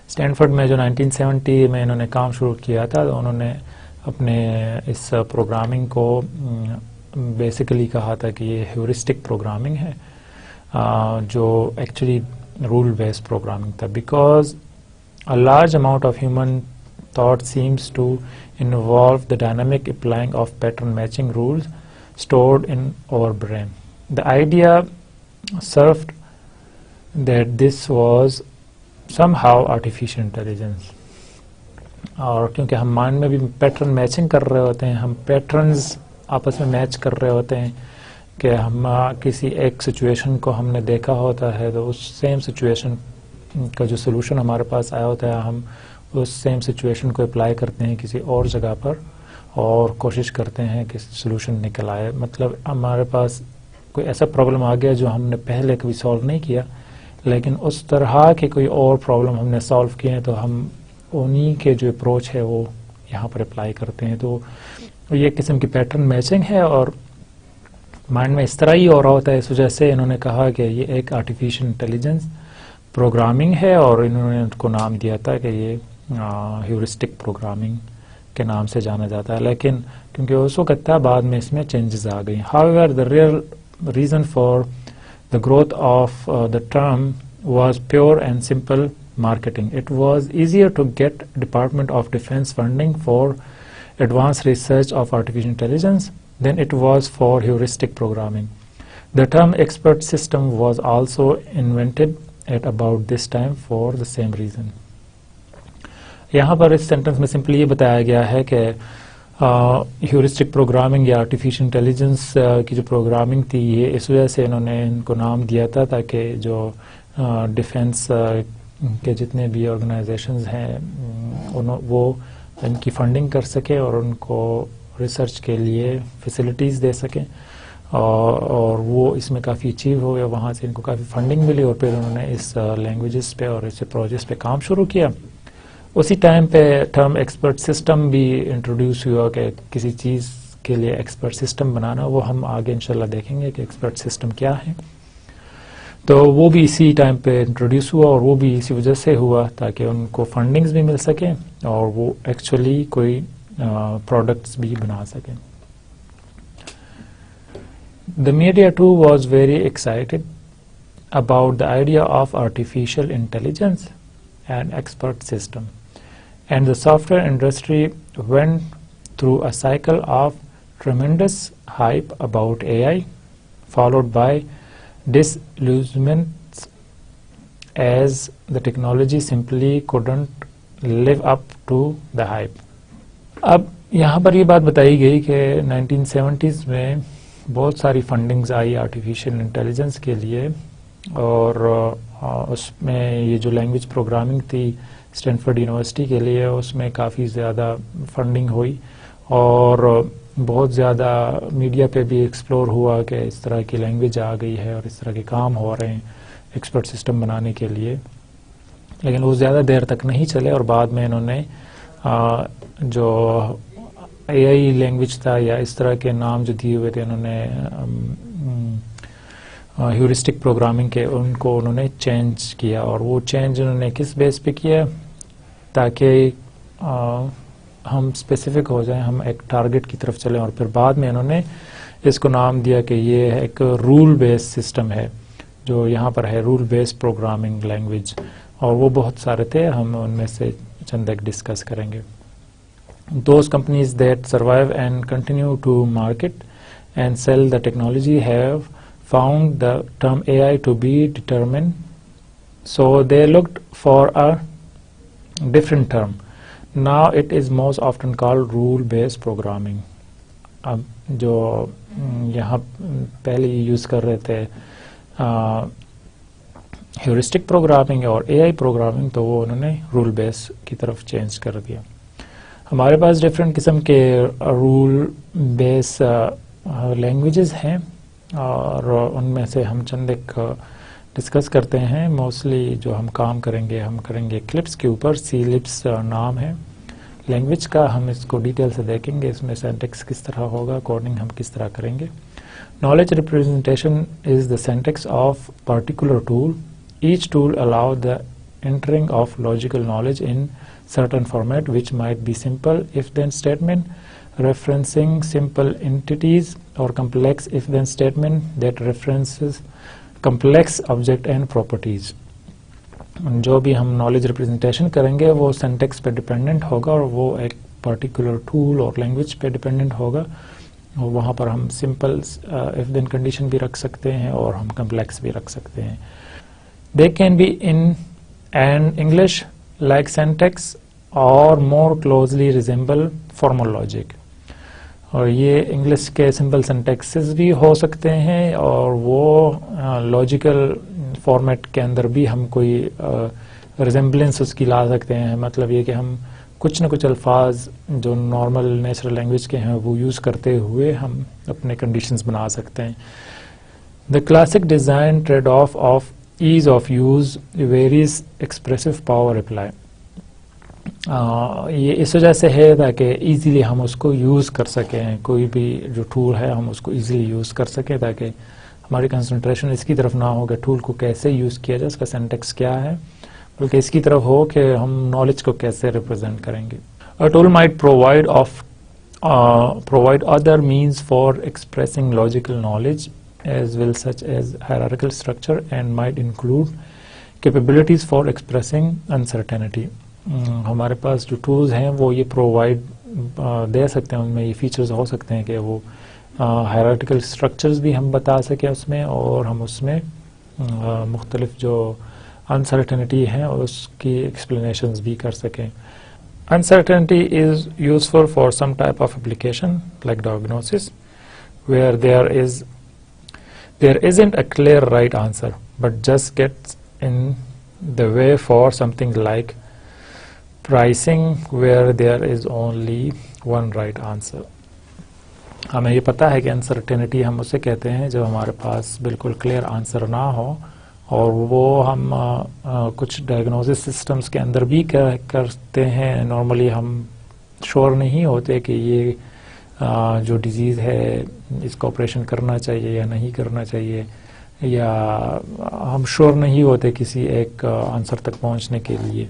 Stanford میں جو 1970 میں انہوں نے کام شروع کیا تھا، انہوں نے اپنے اس پروگرامنگ کو بیسیکلی کہا تھا کہ یہ ہیورسٹک پروگرامنگ ہے، جو ایکچولی رول بیسڈ پروگرامنگ تھا، because a large amount of human thought seems to involve the dynamic applying of pattern matching rules stored in our brain. The idea surfaced that this was somehow artificial intelligence. اور کیونکہ ہم mind میں بھی pattern matching کر رہے ہوتے ہیں، ہم پیٹرنز آپس میں میچ کر رہے ہوتے ہیں کہ ہم کسی ایک سچویشن کو ہم نے دیکھا ہوتا ہے تو اس سیم سچویشن کا جو سلوشن ہمارے پاس آیا ہوتا ہے ہم اس سیم سچویشن کو اپلائی کرتے ہیں کسی اور جگہ پر اور کوشش کرتے ہیں کہ سلوشن نکل آئے. مطلب ہمارے پاس کوئی ایسا پرابلم آ گیا جو ہم نے پہلے کبھی سالو نہیں کیا، لیکن اس طرح کے کوئی اور پرابلم ہم نے سالو کیے ہیں تو ہم انہی کے جو اپروچ ہے وہ یہاں پر اپلائی کرتے ہیں. تو یہ قسم کی پیٹرن میچنگ ہے اور مائنڈ میں اس طرح ہی ہو رہا ہوتا ہے. اس وجہ سے انہوں نے کہا کہ یہ ایک آرٹیفیشل انٹیلیجنس پروگرامنگ ہے اور انہوں نے ان کو نام دیا تھا کہ یہ ہیورسٹک پروگرامنگ کے نام سے جانا جاتا ہے. لیکن کیونکہ اس وقت تھا بعد میں اس میں چینجز آ گئی. However, the real reason for the growth of the term was pure and simple marketing. It was easier to get Department of Defense funding for advanced research of artificial intelligence than it was for heuristic programming. The term expert system was also invented at about this time for the same reason. یہاں پر اس sentence میں simply یہ بتایا گیا ہے کہ heuristic programming یا artificial intelligence کی جو پروگرامنگ تھی یہ اس وجہ سے انہوں نے ان کو نام دیا تھا تاکہ جو ڈیفنس کے جتنے بھی آرگنائزیشنز ہیں وہ ان کی فنڈنگ کر سکیں اور ان کو ریسرچ کے لیے فیسلٹیز دے سکیں اور وہ اس میں کافی اچیو ہو گیا. وہاں سے ان کو کافی فنڈنگ ملی اور پھر انہوں نے اس لینگویجز پہ اور اس پروجیکٹس پہ کام شروع کیا. اسی ٹائم پہ ٹرم ایکسپرٹ سسٹم بھی انٹروڈیوس ہوا کہ کسی چیز کے لیے ایکسپرٹ سسٹم بنانا، وہ ہم آگے انشاءاللہ دیکھیں گے کہ ایکسپرٹ سسٹم کیا ہے. تو وہ بھی اسی ٹائم پہ انٹروڈیوس ہوا اور وہ بھی اسی وجہ سے ہوا تاکہ ان کو فنڈنگز بھی مل سکیں اور وہ ایکچولی کوئی پروڈکٹس بھی بنا سکیں. The media too was very excited about the idea of artificial intelligence and expert system. And the software industry went through a cycle of tremendous hype about AI, followed by disillusionment as the technology simply couldn't live up to the hype. اب یہاں پر یہ بات بتائی گئی کہ 1970s میں بہت ساری فنڈنگز آئی آرٹیفیشل انٹیلیجنس کے لیے اور اس میں یہ جو لینگویج پروگرامنگ تھی اسٹینفورڈ یونیورسٹی کے لیے اس میں کافی زیادہ فنڈنگ ہوئی اور بہت زیادہ میڈیا پہ بھی ایکسپلور ہوا کہ اس طرح کی لینگویج آ گئی ہے اور اس طرح کے کام ہو رہے ہیں ایکسپرٹ سسٹم بنانے کے لیے. لیکن وہ زیادہ دیر تک نہیں چلے اور بعد میں انہوں نے جو اے آئی لینگویج تھا یا اس طرح کے نام جو دیے ہوئے تھے انہوں نے ہیورسٹک پروگرامنگ کے ان کو انہوں نے چینج کیا اور وہ چینج انہوں نے کس بیس پہ کیا تاکہ ہم اسپیسیفک ہو جائیں، ہم ایک ٹارگٹ کی طرف چلیں. اور پھر بعد میں انہوں نے اس کو نام دیا کہ یہ ایک رول بیس سسٹم ہے جو یہاں پر ہے، رول بیس پروگرامنگ لینگویج، اور وہ بہت سارے تھے، ہم ان میں سے چند ایک ڈسکس کریں گے. Those companies that survive and continue to market and sell the technology have found the term AI to be determined, so they looked for a different term. Now it is most often called rule-based programming. اب جو یہاں پہلے use کر رہے تھے heuristic programming اور اے آئی programming تو وہ انہوں نے رول بیس کی طرف چینج کر دیا. ہمارے پاس ڈفرینٹ قسم کے رول بیس لینگویجز ہیں اور ان میں سے ہم چند ایک ڈسکس کرتے ہیں. موسٹلی جو ہم کام کریں گے ہم کریں گے کلپس کے اوپر. سی لپس نام ہے لینگویج کا، ہم اس کو ڈیٹیل سے دیکھیں گے، اس میں سینٹیکس کس طرح ہوگا، کوڈنگ ہم کس طرح کریں گے. Knowledge representation is the syntax of particular tool. Each tool allow the entering of logical knowledge in certain format which might be simple if-then statement referencing simple entities or complex if-then statement that references complex object and properties. جو بھی ہم knowledge representation کریں گے وہ syntax پہ dependent ہوگا اور وہ ایک پرٹیکولر ٹول اور لینگویج پہ ڈپینڈنٹ ہوگا. وہاں پر ہم سمپل if-then کنڈیشن بھی رکھ سکتے ہیں اور ہم کمپلیکس بھی رکھ سکتے ہیں. They can be in and English like syntax or more closely resemble formal logic. اور یہ انگلش کے سمپل سنٹیکسز بھی ہو سکتے ہیں اور وہ لاجیکل فارمیٹ کے اندر بھی ہم کوئی ریزمبلنس اس کی لا سکتے ہیں. مطلب یہ کہ ہم کچھ نہ کچھ الفاظ جو نارمل نیچرل لینگویج کے ہیں وہ یوز کرتے ہوئے ہم اپنے کنڈیشنز بنا سکتے ہیں. The classic design trade-off of ease of use varies expressive power apply. یہ اس وجہ سے ہے تاکہ ایزیلی ہم اس کو یوز کر سکیں. کوئی بھی جو ٹول ہے ہم اس کو ایزیلی یوز کر سکیں تاکہ ہماری کنسنٹریشن اس کی طرف نہ ہو کہ ٹول کو کیسے یوز کیا جائے, اس کا سینٹیکس کیا ہے, بلکہ اس کی طرف ہو کہ ہم نالج کو کیسے ریپرزینٹ کریں گے. A tool might provide other means for expressing logical knowledge as well, such as hierarchical structure, and might include capabilities for expressing uncertainty. ہمارے پاس جو ٹولز ہیں وہ یہ پرووائڈ دے سکتے ہیں, ان میں یہ فیچرز ہو سکتے ہیں کہ وہ ہائرارکیکل اسٹرکچرز بھی ہم بتا سکیں اس میں, اور ہم اس میں مختلف جو انسرٹنٹی ہیں اس کی ایکسپلینیشنز بھی کر سکیں. Uncertainty is useful for some type of application like diagnosis, where there isn't a clear right answer, but just gets in the way for something like pricing, where there is only one right answer. ہمیں یہ پتہ ہے کہ uncertainty ہم اسے کہتے ہیں جب ہمارے پاس بالکل کلیئر آنسر نہ ہو, اور وہ ہم کچھ ڈائگنوسس سسٹمز کے اندر بھی کرتے ہیں. نارملی ہم شور نہیں ہوتے کہ یہ جو ڈیزیز ہے اس کا آپریشن کرنا چاہیے یا نہیں کرنا چاہیے, یا ہم شور نہیں ہوتے کسی ایک آنسر تک پہنچنے کے لیے.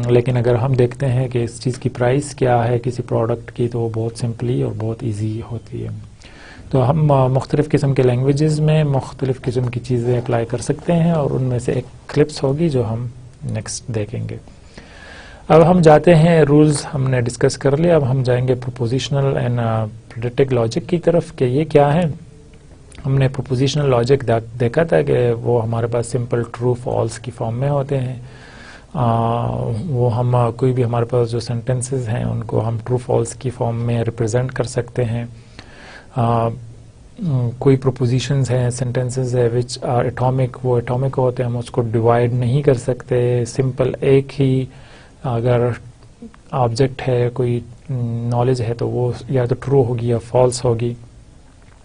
لیکن اگر ہم دیکھتے ہیں کہ اس چیز کی پرائس کیا ہے کسی پروڈکٹ کی, تو وہ بہت سمپلی اور بہت ایزی ہوتی ہے. تو ہم مختلف قسم کے لینگویجز میں مختلف قسم کی چیزیں اپلائی کر سکتے ہیں, اور ان میں سے ایک کلپس ہوگی جو ہم نیکسٹ دیکھیں گے. اب ہم جاتے ہیں, رولز ہم نے ڈسکس کر لیا, اب ہم جائیں گے پروپوزیشنل اینڈ پریڈکٹیو لاجک کی طرف کہ یہ کیا ہے. ہم نے پروپوزیشنل لاجک دیکھا تھا کہ وہ ہمارے پاس سمپل ٹرو فالس کی فارم میں ہوتے ہیں. وہ ہم کوئی بھی ہمارے پاس جو سینٹینسز ہیں ان کو ہم ٹرو فالس کی فارم میں ریپرزینٹ کر سکتے ہیں. کوئی پروپوزیشنز ہیں, سینٹینسز ہے وچ آر ایٹامک, وہ ایٹامک ہوتے ہیں, ہم اس کو ڈیوائڈ نہیں کر سکتے. سمپل ایک ہی اگر آبجیکٹ ہے, کوئی نالج ہے, تو وہ یا تو ٹرو ہوگی یا فالس ہوگی.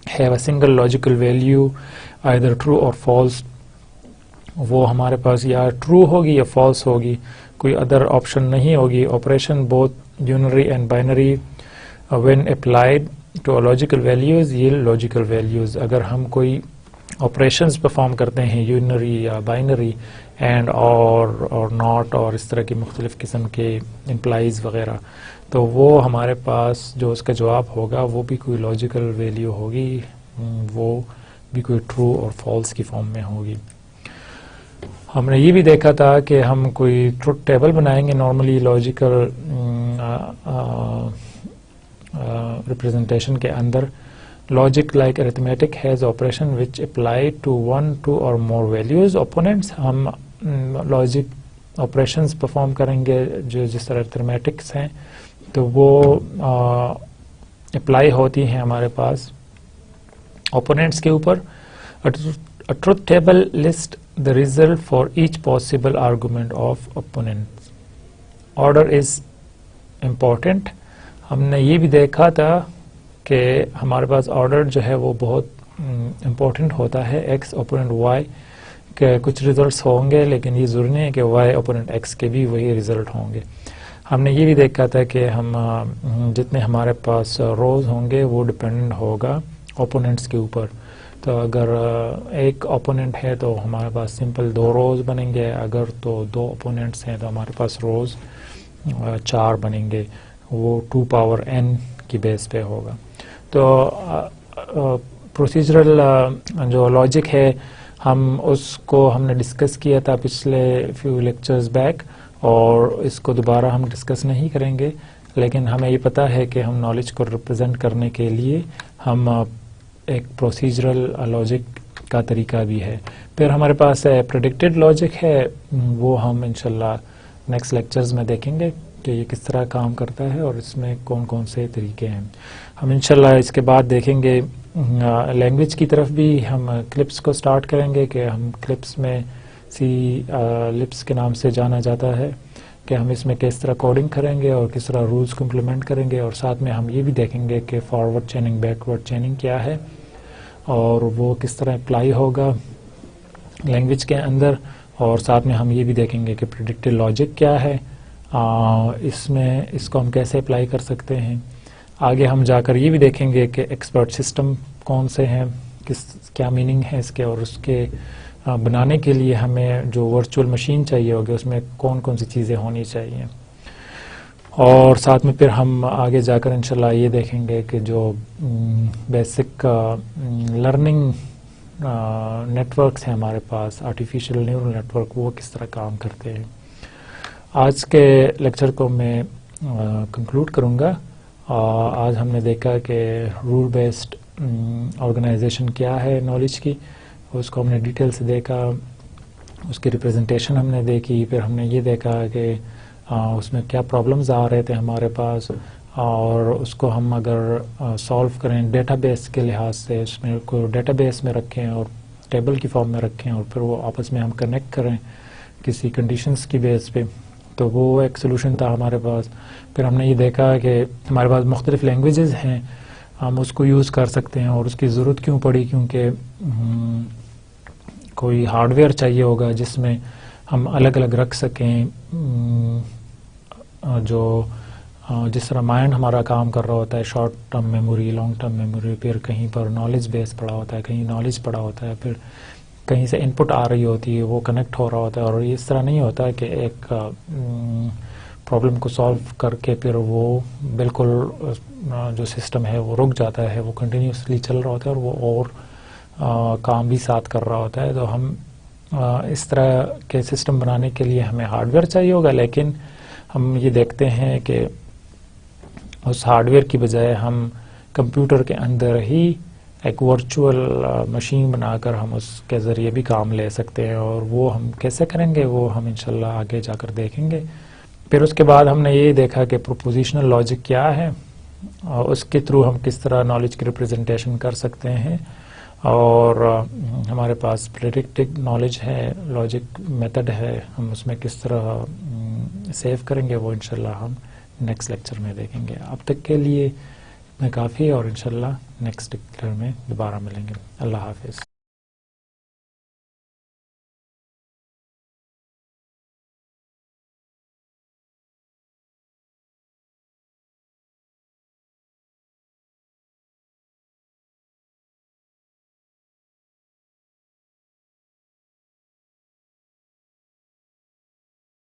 Have a single logical value either true اور فالس, وہ ہمارے پاس یا ٹرو ہوگی یا فالس ہوگی, کوئی ادر آپشن نہیں ہوگی. Operation both unary and binary when applied to logical values, یہ لاجیکل ویلیوز اگر ہم کوئی آپریشنز پرفارم کرتے ہیں یونری یا بائنری, اینڈ اور ناٹ اور اس طرح کی مختلف قسم کے امپلائیز وغیرہ, تو وہ ہمارے پاس جو اس کا جواب ہوگا وہ بھی کوئی لاجیکل ویلیو ہوگی, وہ بھی کوئی ٹرو اور فالس کی فارم میں ہوگی. ہم نے یہ بھی دیکھا تھا کہ ہم کوئی ٹروتھ ٹیبل بنائیں گے نارملی لاجیکل ریپرزنٹیشن کے اندر. Logic like arithmetic has operation which apply to one, two or more values. Opponents, ہم لاجک آپریشنز پرفارم کریں گے جو جس طرح ارتھمیٹکس ہیں, تو وہ اپلائی ہوتی ہیں ہمارے پاس اوپوننٹس کے اوپر. A truth table lists the result for each possible argument of opponents. Order is important. ہم نے یہ بھی دیکھا تھا کہ ہمارے پاس آرڈر جو ہے وہ بہت امپورٹنٹ ہوتا ہے. ایکس اوپوننٹ وائی کے کچھ ریزلٹس ہوں گے, لیکن یہ ضروری نہیں ہے کہ وائی اوپوننٹ ایکس کے بھی وہی ریزلٹ ہوں گے. ہم نے یہ بھی دیکھا تھا کہ ہم جتنے ہمارے پاس روز ہوں گے وہ ڈپینڈنٹ ہوگا اوپوننٹس کے اوپر. تو اگر ایک اوپوننٹ ہے تو ہمارے پاس سمپل 2 روز بنیں گے, اگر تو 2 اوپوننٹس ہیں تو ہمارے پاس روز 4 بنیں گے, وہ 2 پاور n کی بیس پہ ہوگا. تو پروسیجرل جو لاجک ہے ہم نے ڈسکس کیا تھا پچھلے فیو لیکچرز بیک, اور اس کو دوبارہ ہم ڈسکس نہیں کریں گے, لیکن ہمیں یہ پتہ ہے کہ ہم نالج کو ریپرزینٹ کرنے کے لیے ہم ایک پروسیجرل لاجک کا طریقہ بھی ہے. پھر ہمارے پاس پریڈکٹڈ لاجک ہے, وہ ہم انشاءاللہ نیکسٹ لیکچرز میں دیکھیں گے کہ یہ کس طرح کام کرتا ہے اور اس میں کون کون سے طریقے ہیں. ہم انشاءاللہ اس کے بعد دیکھیں گے لینگویج کی طرف بھی. ہم کلپس کو سٹارٹ کریں گے کہ ہم کلپس میں سی لپس کے نام سے جانا جاتا ہے کہ ہم اس میں کس طرح کوڈنگ کریں گے اور کس طرح رولز کو امپلیمنٹ کریں گے, اور ساتھ میں ہم یہ بھی دیکھیں گے کہ فارورڈ چیننگ بیکورڈ چیننگ کیا ہے اور وہ کس طرح اپلائی ہوگا لینگویج کے اندر, اور ساتھ میں ہم یہ بھی دیکھیں گے کہ پریڈکٹیو لاجک کیا ہے, اس کو ہم کیسے اپلائی کر سکتے ہیں. آگے ہم جا کر یہ بھی دیکھیں گے کہ ایکسپرٹ سسٹم کون سے ہیں, کیا میننگ ہے اس کے, اور اس کے بنانے کے لیے ہمیں جو ورچوئل مشین چاہیے ہوگی اس میں کون کون سی چیزیں ہونی چاہیے. اور ساتھ میں پھر ہم آگے جا کر انشاءاللہ یہ دیکھیں گے کہ جو بیسک لرننگ نیٹ ورکس ہیں ہمارے پاس, آرٹیفیشیل نیورل نیٹ ورک, وہ کس طرح کام کرتے ہیں. آج کے لیکچر کو میں کنکلوڈ کروں گا. آج ہم نے دیکھا کہ رول بیسڈ آرگنائزیشن کیا ہے نالج کی, اس کو ہم نے ڈیٹیل سے دیکھا, اس کی ریپریزنٹیشن ہم نے دیکھی, پھر ہم نے یہ دیکھا کہ اس میں کیا پرابلمز آ رہے تھے ہمارے پاس, اور اس کو ہم اگر سالو کریں ڈیٹا بیس کے لحاظ سے, اس میں کو ڈیٹا بیس میں رکھیں اور ٹیبل کی فارم میں رکھیں اور پھر وہ آپس میں ہم کنیکٹ کریں کسی کنڈیشنز کی بیس پہ, تو وہ ایک سلوشن تھا ہمارے پاس. پھر ہم نے یہ دیکھا کہ ہمارے پاس مختلف لینگویجز ہیں, ہم اس کو یوز کر سکتے ہیں, اور اس کی ضرورت کیوں پڑی, کیونکہ کوئی ہارڈ ویئر چاہیے ہوگا جس میں ہم الگ الگ رکھ سکیں, جو جس طرح مائنڈ ہمارا کام کر رہا ہوتا ہے, short term memory, long term memory, پھر کہیں پر نالج بیس پڑا ہوتا ہے, کہیں نالج پڑا ہوتا ہے, پھر کہیں سے ان پٹ آ رہی ہوتی ہے, وہ کنیکٹ ہو رہا ہوتا ہے. اور اس طرح نہیں ہوتا کہ ایک پرابلم کو سالو کر کے پھر وہ بالکل جو سسٹم ہے وہ رک جاتا ہے, وہ کنٹینیوسلی چل رہا ہوتا ہے اور وہ اور کام بھی ساتھ کر رہا ہوتا ہے. تو ہم اس طرح کے سسٹم بنانے کے لیے ہمیں ہارڈ ویئر چاہیے ہوگا, لیکن ہم یہ دیکھتے ہیں کہ اس ہارڈ ویئر کی بجائے ہم کمپیوٹر کے اندر ہی ایک ورچوئل مشین بنا کر ہم اس کے ذریعے بھی کام لے سکتے ہیں, اور وہ ہم کیسے کریں گے وہ ہم انشاءاللہ آگے جا کر دیکھیں گے. پھر اس کے بعد ہم نے یہ دیکھا کہ پروپوزیشنل لاجک کیا ہے, اور اس کے تھرو ہم کس طرح نالج کی ریپریزنٹیشن کر سکتے ہیں, اور ہمارے پاس پریڈکٹیو نالج ہے, لاجک میتھڈ ہے, ہم اس میں کس طرح سیو کریں گے وہ انشاءاللہ ہم نیکسٹ لیکچر میں دیکھیں گے. اب تک کے لیے میں کافی, اور انشاءاللہ نیکسٹ لیکچر میں دوبارہ ملیں گے. اللہ حافظ.